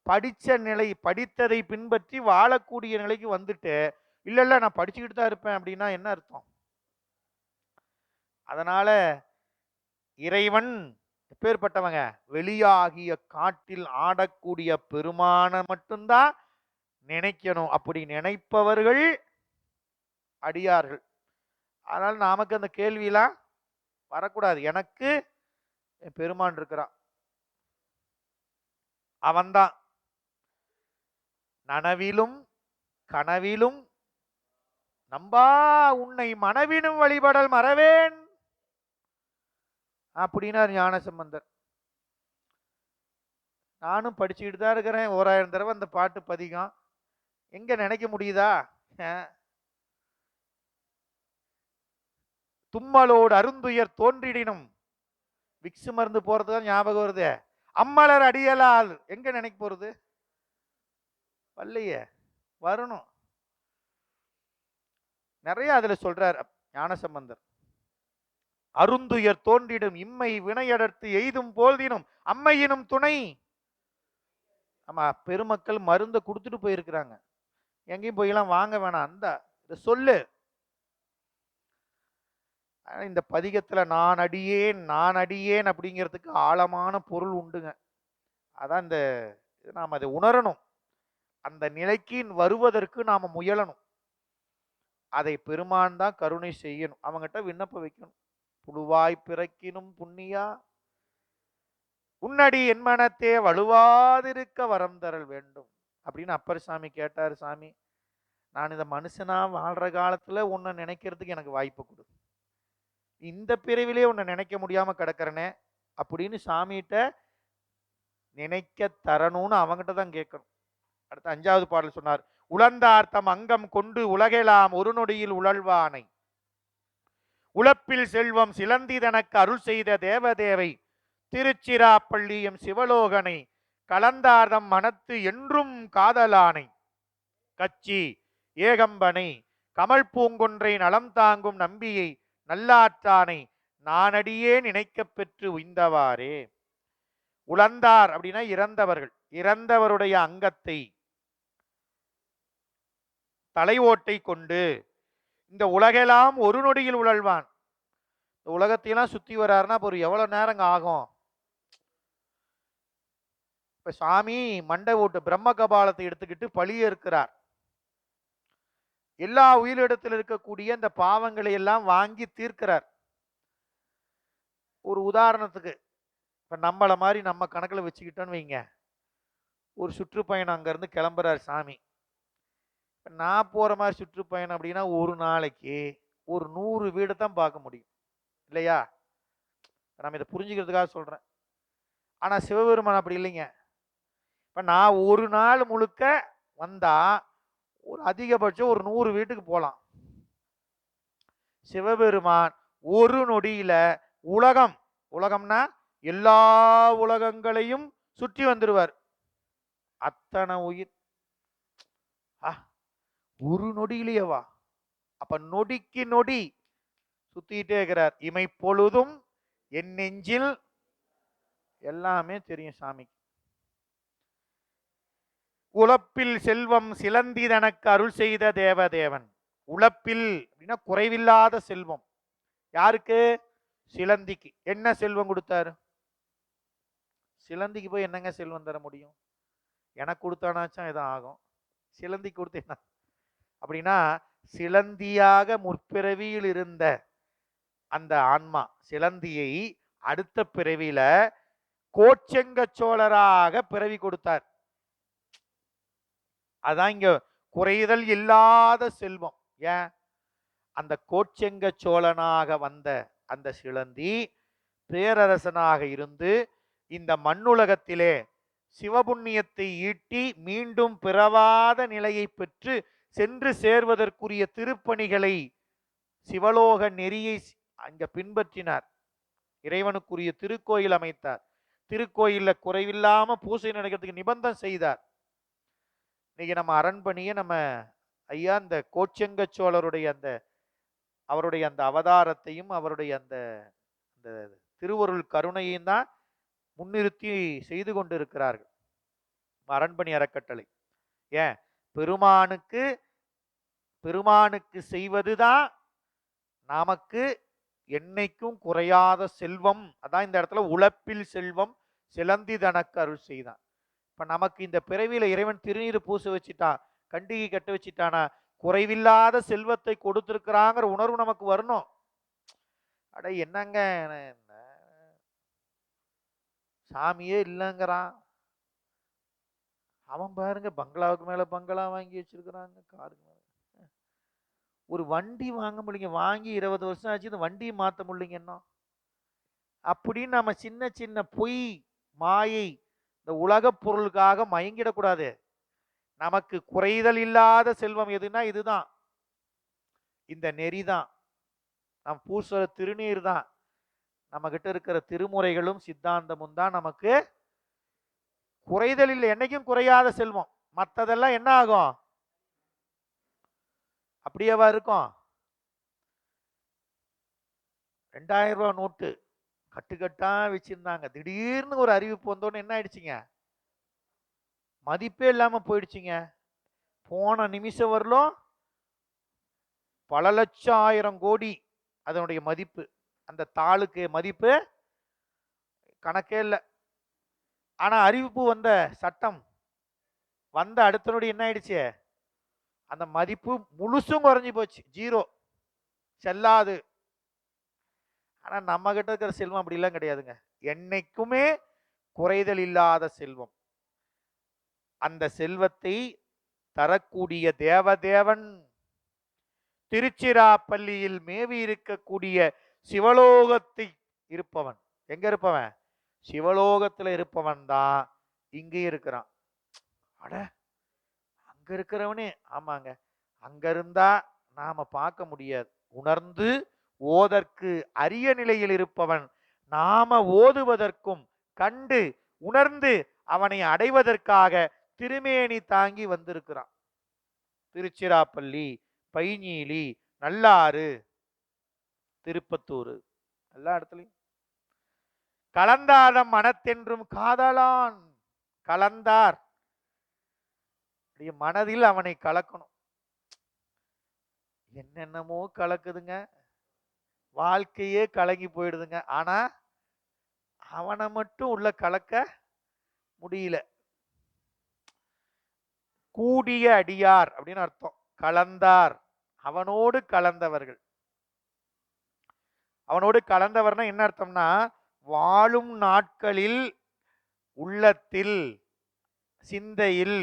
படிச்ச நிலை, படித்ததை பின்பற்றி வாழக்கூடிய நிலைக்கு வந்துட்டு, இல்ல நான் படிச்சுக்கிட்டு தான் இருப்பேன் அப்படின்னா என்ன அர்த்தம்? அதனால இறைவன் எப்பேற்பட்டவங்க? வெளியாகிய காட்டில் ஆடக்கூடிய பெருமான மட்டும்தான் நினைக்கணும். அப்படி நினைப்பவர்கள் அடியார்கள். அதனால நமக்கு அந்த கேள்வியெல்லாம் வரக்கூடாது. எனக்கு பெருமான் இருக்கிறான், அவன்தான் நனவிலும் கனவிலும் நம்பா உன்னை மனவினும் வழிபடல் மறவேன் அப்படின்னார் ஞானசம்பந்தர். நானும் படிச்சுக்கிட்டு தான் இருக்கிறேன். 1000 தடவை அந்த பாட்டு பதிகம். எங்க நினைக்க முடியுதா? தும்மலோடு அருந்துயர் தோன்றிடினும் விக்ஸ் மருந்து போறதுதான் ஞாபகம் வருது. அம்மலர் அடியலால் எங்க நினைக்க போறது? வல்லையே, வரணும். நிறைய அதுல சொல்றார் ஞானசம்பந்தர். அருந்துயர் தோன்றிடும் இம்மை வினையடர்த்து எய்தும் போதினும் அம்மையினும் துணை. ஆமா, பெருமக்கள் மருந்தை கொடுத்துட்டு போயிருக்கிறாங்க. எங்கேயும் போயெல்லாம் வாங்க வேணாம், அந்த சொல்லு. இந்த பதிகத்துல நான் அடியேன் நான் அடியேன் அப்படிங்கிறதுக்கு ஆழமான பொருள் உண்டுங்க. அதான் இந்த நாம் அதை உணரணும். அந்த நிலைக்கு வருவதற்கு நாம முயலணும். அதை பெருமான் தான் கருணை செய்யணும். அவங்ககிட்ட விண்ணப்ப வைக்கணும். புழுவாய் பிறக்கினும் புண்ணியா உன்னடி என் மனத்தே வலுவாதிருக்க வரம் தரல் வேண்டும் அப்படின்னு அப்பர் சாமி கேட்டார். சாமி, நான் இந்த மனுஷனா வாழ்ற காலத்துல உன்னை நினைக்கிறதுக்கு எனக்கு வாய்ப்பு கொடு. இந்த பிறவிலே உன்னை நினைக்க முடியாம கிடக்கிறனே அப்படின்னு சாமிகிட்ட நினைக்க தரணும்னு அவங்ககிட்ட தான் கேட்கணும். அடுத்த 5வது பாடல் சொன்னார். உழந்தார்த்தம் அங்கம் கொண்டு உலகெல்லாம் ஒரு நொடியில் உழல்வானை உழப்பில் செல்வம் சிலந்திதனக்கு அருள் செய்த தேவதேவை திருச்சிராப்பள்ளியும் சிவலோகனை கலந்தார்தம் மனத்து என்றும் காதலானை கச்சி ஏகம்பனை கமல் பூங்கொன்றை நலம் தாங்கும் நம்பியை நல்லாற்றானை நானடியே நினைக்க பெற்று உய்ந்தவாறே. உழந்தார் அப்படின்னா இறந்தவர்கள். இறந்தவருடைய அங்கத்தை தலை ஓட்டை கொண்டு இந்த உலகெல்லாம் ஒரு நொடியில் உழல்வான். இந்த உலகத்தையெல்லாம் சுத்தி வர்றாருன்னா இப்போ எவ்வளவு நேரம் ஆகும்? இப்ப சாமி மண்டை ஓட்டு பிரம்ம கபாலத்தை எடுத்துக்கிட்டு பழிய இருக்கிறார். எல்லா உயிரிடத்தில் இருக்கக்கூடிய இந்த பாவங்களை எல்லாம் வாங்கி தீர்க்கிறார். ஒரு உதாரணத்துக்கு இப்ப நம்மள மாதிரி நம்ம கணக்குல வச்சுக்கிட்டோன்னு வைங்க. ஒரு சுற்றுப்பயணம் அங்கிருந்து கிளம்புறார் சாமி. நான் போற மாதிரி சுற்றுப்பயணம் அப்படின்னா ஒரு நாளைக்கு ஒரு 100 வீடை தான் பார்க்க முடியும் இல்லையா? நம்ம இதை புரிஞ்சுக்கிறதுக்காக சொல்றேன். ஆனா சிவபெருமான் அப்படி இல்லைங்க. இப்ப நான் ஒரு நாள் முழுக்க வந்தா ஒரு அதிகபட்சம் ஒரு 100 வீட்டுக்கு போலாம். சிவபெருமான் ஒரு நொடியில உலகம்னா எல்லா உலகங்களையும் சுற்றி வந்துருவார். அத்தனை உயிர் ஒரு நொடியிலேயேவா? அப்ப நொடிக்கு நொடி சுத்திட்டே இருக்கிறார். இமை பொழுதும் என் நெஞ்சில் எல்லாமே தெரியும் சாமிக்கு. உழப்பில் செல்வம் சிலந்திதனக்கு அருள் செய்த தேவதேவன். உழப்பில் அப்படின்னா குறைவில்லாத செல்வம். யாருக்கு? சிலந்திக்கு. என்ன செல்வம் கொடுத்தாரு? சிலந்திக்கு போய் என்னங்க செல்வம் தர முடியும்? எனக்கு கொடுத்தானாச்சும் எதுவும் ஆகும், சிலந்தி கொடுத்து என்ன அப்படின்னா, சிலந்தியாக முற்பிறவியில் இருந்த அந்த ஆன்மா சிலந்தியை அடுத்த பிறவியில கோச்செங்க சோழராக பிறவி கொடுத்தார். அதான் இங்க குறைதல் இல்லாத செல்வம். ஏன்? அந்த கோச்செங்க சோழனாக வந்த அந்த சிலந்தி பேரரசனாக இருந்து இந்த மண்ணுலகத்திலே சிவபுண்ணியத்தை ஈட்டி மீண்டும் பிறவாத நிலையை பெற்று சென்று சேர்வதற்குரிய திருப்பணிகளை சிவலோக நெறியை அங்க பின்பற்றினார். இறைவனுக்குரிய திருக்கோயில் அமைத்தார். திருக்கோயில்ல குறைவில்லாம பூசை நடக்கிறதுக்கு நிபந்தம் செய்தார். இன்னைக்கு நம்ம அரண்மனையை நம்ம ஐயா இந்த கோச்செங்க சோழருடைய அவருடைய அந்த அவதாரத்தையும் அவருடைய அந்த திருவருள் கருணையும் தான் முன்னிறுத்தி செய்து கொண்டு இருக்கிறார்கள் அரண்மனை அறக்கட்டளை. ஏன்? பெருமானுக்கு செய்வதுதான் நமக்கு என்னைக்கும் குறையாத செல்வம். அதான் இந்த இடத்துல உழப்பில் செல்வம் சிலந்தி தனக்கு அருள் செய்தான். இப்ப நமக்கு இந்த பிறவியில இறைவன் திருநீர் பூச வச்சுட்டான், கண்டிகை கட்ட வச்சுட்டானா, குறைவில்லாத செல்வத்தை கொடுத்திருக்கிறாங்கிற உணர்வு நமக்கு வரணும். அட என்னங்க சாமியே இல்லைங்கிறான். அவன் பாருங்க பங்களாவுக்கு மேல பங்களா வாங்கி வச்சிருக்கிறாங்க, காருக்கு மேல. ஒரு வண்டி வாங்க முடியல, வாங்கி 20 வருஷம் ஆச்சு, இந்த வண்டியை மாற்ற முடியலைங்க என்ன. அப்படின்னு நம்ம சின்ன சின்ன பொய் மாயை இந்த உலக பொருளுக்காக மயங்கிடக்கூடாது. நமக்கு குறைதல் இல்லாத செல்வம் எதுனா இதுதான், இந்த நெறிதான், நம் பூசுற திருநீர் தான், நம்ம கிட்ட இருக்கிற திருமுறைகளும் சித்தாந்தமும் தான் நமக்கு குறைதல் இல்லை, என்னைக்கும் குறையாத செல்வம். மற்றதெல்லாம் என்ன ஆகும், அப்படியேவா இருக்கும். 2000 ரூபாய் நோட்டு கட்டுக்கட்டா வச்சிருந்தாங்க, திடீர்னு ஒரு அறிவிப்பு வந்தோன்னு என்ன ஆயிடுச்சுங்க, மதிப்பே இல்லாம போயிடுச்சுங்க. போன நிமிஷம் வரலும் பல லட்சம் ஆயிரம் கோடி அதனுடைய மதிப்பு, அந்த தாளுக்கு மதிப்பு கணக்கே இல்லை. ஆனா அறிவிப்பு வந்த சட்டம் வந்த அடுத்த நொடி என்ன ஆயிடுச்சு, அந்த மதிப்பு முழுசும் குறைஞ்சி போச்சு, ஜீரோ, செல்லாது. ஆனா நம்ம கிட்ட இருக்கிற செல்வம் அப்படிலாம் கிடையாதுங்க, என்னைக்குமே குறைதல் இல்லாத செல்வம். அந்த செல்வத்தை தரக்கூடிய தேவதேவன் திருச்சிராப்பள்ளியில் மேவி இருக்கக்கூடிய சிவலோகத்தை இருப்பவன். எங்க இருப்பவன், சிவலோகத்துல இருப்பவன் தான் இங்க இருக்கிறான். அட அங்க இருக்கிறவனே, ஆமாங்க, அங்க இருந்தா நாம பார்க்க முடியாது, உணர்ந்து ஓதற்கு அரிய நிலையில் இருப்பவன் நாம ஓதுவதற்கும் கண்டு உணர்ந்து அவனை அடைவதற்காக திருமேனி தாங்கி வந்திருக்கிறான். திருச்சிராப்பள்ளி, பைஞீலி, நல்லாறு, திருப்பத்தூர், எல்லா இடத்துலையும் கலந்தாதம் மனத்தென்றும் காதலான். கலந்தார் மனதில் அவனை கலக்கணும். என்னென்னமோ கலக்குதுங்க, வாழ்க்கையே கலங்கி போயிடுதுங்க. ஆனா அவனை மட்டும் உள்ள கலக்க முடியல. கூடிய அடியார் அப்படின்னு அர்த்தம், கலந்தார், அவனோடு கலந்தவர்கள். அவனோடு கலந்தவர்னா என்ன அர்த்தம்னா, வாழும் நாட்களில் உள்ளத்தில் சிந்தையில்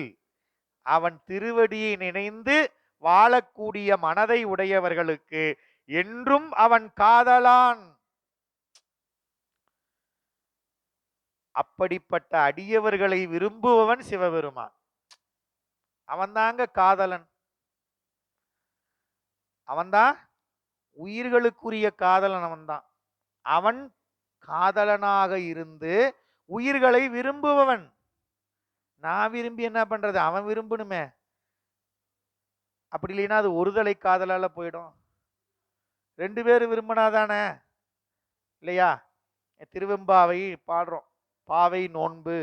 அவன் திருவடியை நினைந்து வாழக்கூடிய மனதை உடையவர்களுக்கு என்றும் அவன் காதலான். அப்படிப்பட்ட அடியவர்களை விரும்புபவன் சிவபெருமான். அவன்தாங்க காதலன், அவன்தான் உயிர்களுக்குரிய காதலன். அவன்தான், அவன் காதலனாக இருந்து உயிர்களை விரும்புபவன். நான் விரும்பி என்ன பண்றது, அவன் விரும்பணுமே. அப்படி இல்லைன்னா அது ஒருதலை காதலால போயிடும். 2 பேரும் விரும்பினாதானே, இல்லையா? திருவெம்பாவை பாடுறோம், பாவை நோன்பு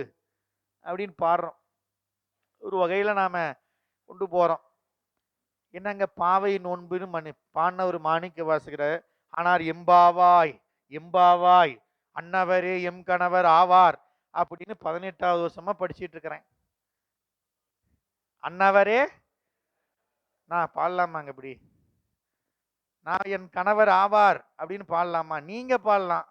அப்படின்னு பாடுறோம். ஒரு வகையில நாம கொண்டு போறோம். என்னங்க பாவை நோன்புன்னு பாடின ஒரு மாணிக்க வாசகர் ஆனார், எம்பாவாய் எம்பாவாய் அன்னவரே எம் கணவர் ஆவார் அப்படின்னு 18வது வருஷமா படிச்சிட்டு இருக்கிறேன். அன்னவரே, நான் பாடலாமாங்க இப்படி, நான் என் கணவர் ஆவார் அப்படின்னு பாடலாமா? நீங்க பாடலாம்,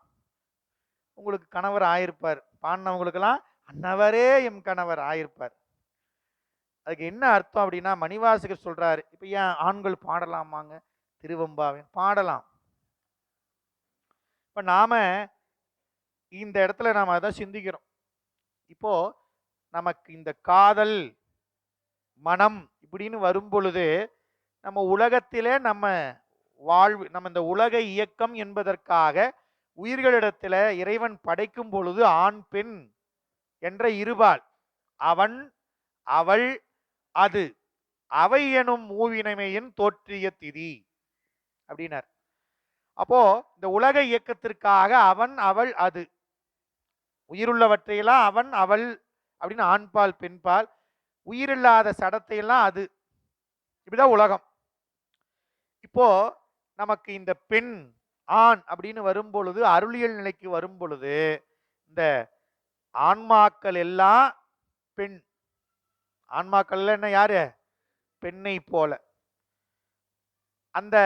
உங்களுக்கு கணவர் ஆயிருப்பார். பாடினவங்களுக்கெல்லாம் அன்னவரே எம் கணவர் ஆயிருப்பார். அதுக்கு என்ன அர்த்தம் அப்படின்னா, மணிவாசகர் சொல்றாரு, இப்ப ஏன் ஆண்கள் பாடலாமாங்க திருவெம்பாவை? பாடலாம். இப்ப நாம இந்த இடத்துல நாம அதான் சிந்திக்கிறோம். இப்போ நமக்கு இந்த காதல் மனம் இப்படின்னு வரும் பொழுது, நம்ம உலகத்திலே நம்ம வாழ்வு, நம்ம இந்த உலக இயக்கம் என்பதற்காக உயிர்களிடத்துல இறைவன் படைக்கும் பொழுது ஆண் பெண் என்ற இருபால், அவன் அவள் அது அவை எனும் மூவினமையின் தோற்றிய திதி அப்படின்னார். அப்போ இந்த உலக இயக்கத்திற்காக அவன் அவள் அது, உயிருள்ளவற்றையெல்லாம் அவன் அவள் அப்படின்னு ஆண்பால் பெண்பால், உயிரில்லாத சடத்தையெல்லாம் அது, இப்படிதான் உலகம். இப்போ நமக்கு இந்த பெண் ஆண் அப்படின்னு வரும் பொழுது, அருளியல் நிலைக்கு வரும் பொழுது, இந்த ஆன்மாக்கள் எல்லாம் பெண். ஆன்மாக்கள் என்ன யாரு? பெண்ணை போல. அந்த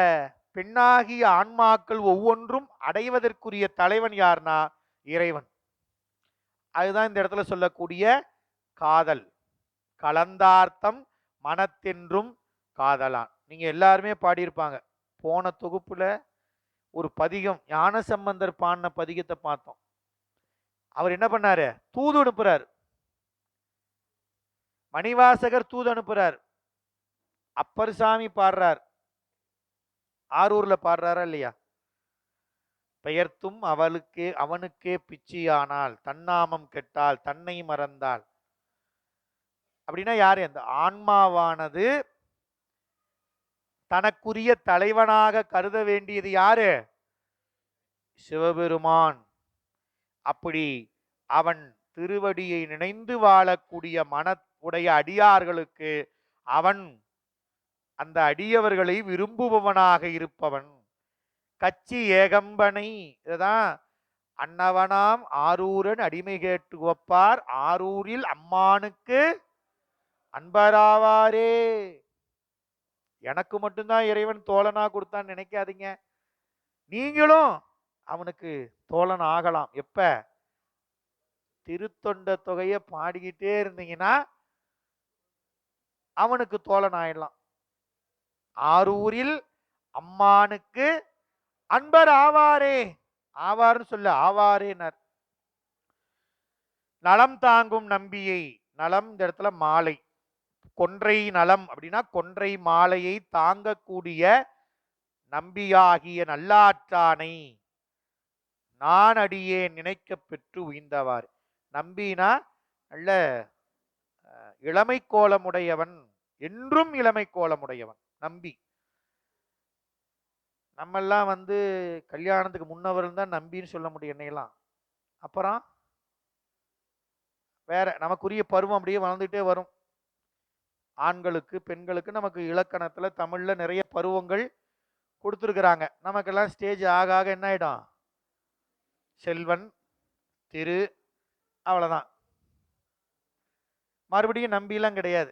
பெண்ணாகிய ஆன்மாக்கள் ஒவ்வொன்றும் அடைவதற்குரிய தலைவன் யார்னா இறைவன். அதுதான் இந்த இடத்துல சொல்லக்கூடிய காதல். கலந்தார்த்தம் மனத்தென்றும் காதலான். நீங்க எல்லாருமே பாடியிருப்பாங்க. போன தொகுப்புல ஒரு பதிகம் ஞானசம்பந்தர் பாடின பதிகத்தை பார்த்தோம். அவர் என்ன பண்ணாரு? தூது அனுப்புறார். மணிவாசகர் தூது அனுப்புறார். அப்பர் சாமி பாடுறார். ஆரூர்ல பாடுறாரா இல்லையா? பெயர்த்தும் அவனுக்கே பிச்சியானால், தன்னாமம் கெட்டால், தன்னை மறந்தால். அப்படின்னா யாரு? அந்த ஆன்மாவானது தனக்குரிய தலைவனாக கருத வேண்டியது யாரு? சிவபெருமான். அப்படி அவன் திருவடியை நினைந்து வாழக்கூடிய மனவுடைய அடியார்களுக்கு அவன் அந்த அடியவர்களை விரும்புபவனாக இருப்பவன். கச்சி ஏகம்பனை, இதுதான் அன்னவனாம் ஆரூரன் அடிமை கேட்டு ஒப்பார் ஆரூரில் அம்மானுக்கு அன்பராவாரே. எனக்கு மட்டும்தான் இறைவன் தோழனா கொடுத்தான்னு நினைக்காதீங்க. நீங்களும் அவனுக்கு தோழன் ஆகலாம். எப்ப? திருத்தொண்ட தொகையை பாடிக்கிட்டே இருந்தீங்கன்னா அவனுக்கு தோழன் ஆயிடலாம். ஆரூரில் அம்மானுக்கு அன்பர் ஆவாரே. ஆவார்னு சொல்ல, ஆவாரேனர். நலம் தாங்கும் நம்பியை. நலம் இந்த இடத்துல மாலை. கொன்றை நலம் அப்படின்னா கொன்றை மாலையை தாங்கக்கூடிய நம்பியாகிய நல்லாற்றானை நான் அடியே நினைக்க பெற்று உய்ந்தவாறு. நம்பினா நல்ல இளமை கோலமுடையவன், என்றும் இளமை கோலமுடையவன் நம்பி. நம்மெல்லாம் கல்யாணத்துக்கு முன்னவர்கள் தான் நம்பின்னு சொல்ல முடியும் என்னையெல்லாம். அப்புறம் வேற நமக்குரிய பருவம் அப்படியே வளர்ந்துட்டே வரும். ஆண்களுக்கு பெண்களுக்கு நமக்கு இலக்கணத்துல தமிழ்ல நிறைய பருவங்கள் கொடுத்துருக்குறாங்க. நமக்கெல்லாம் ஸ்டேஜ் ஆக ஆக என்ன ஆயிடும்? செல்வன், திரு, அவ்வளவுதான். மறுபடியும் நம்பிலாம் கிடையாது.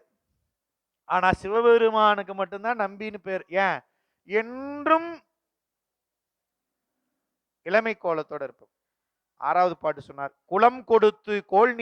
ஆனா சிவபெருமானுக்கு மட்டும்தான் நம்பின்னு பேர். ஏன்? என்றும் இளமை கோலத்தோட இருப்போம். 6வது பாட்டு சொன்னார், குலம் கொடுத்து கோல்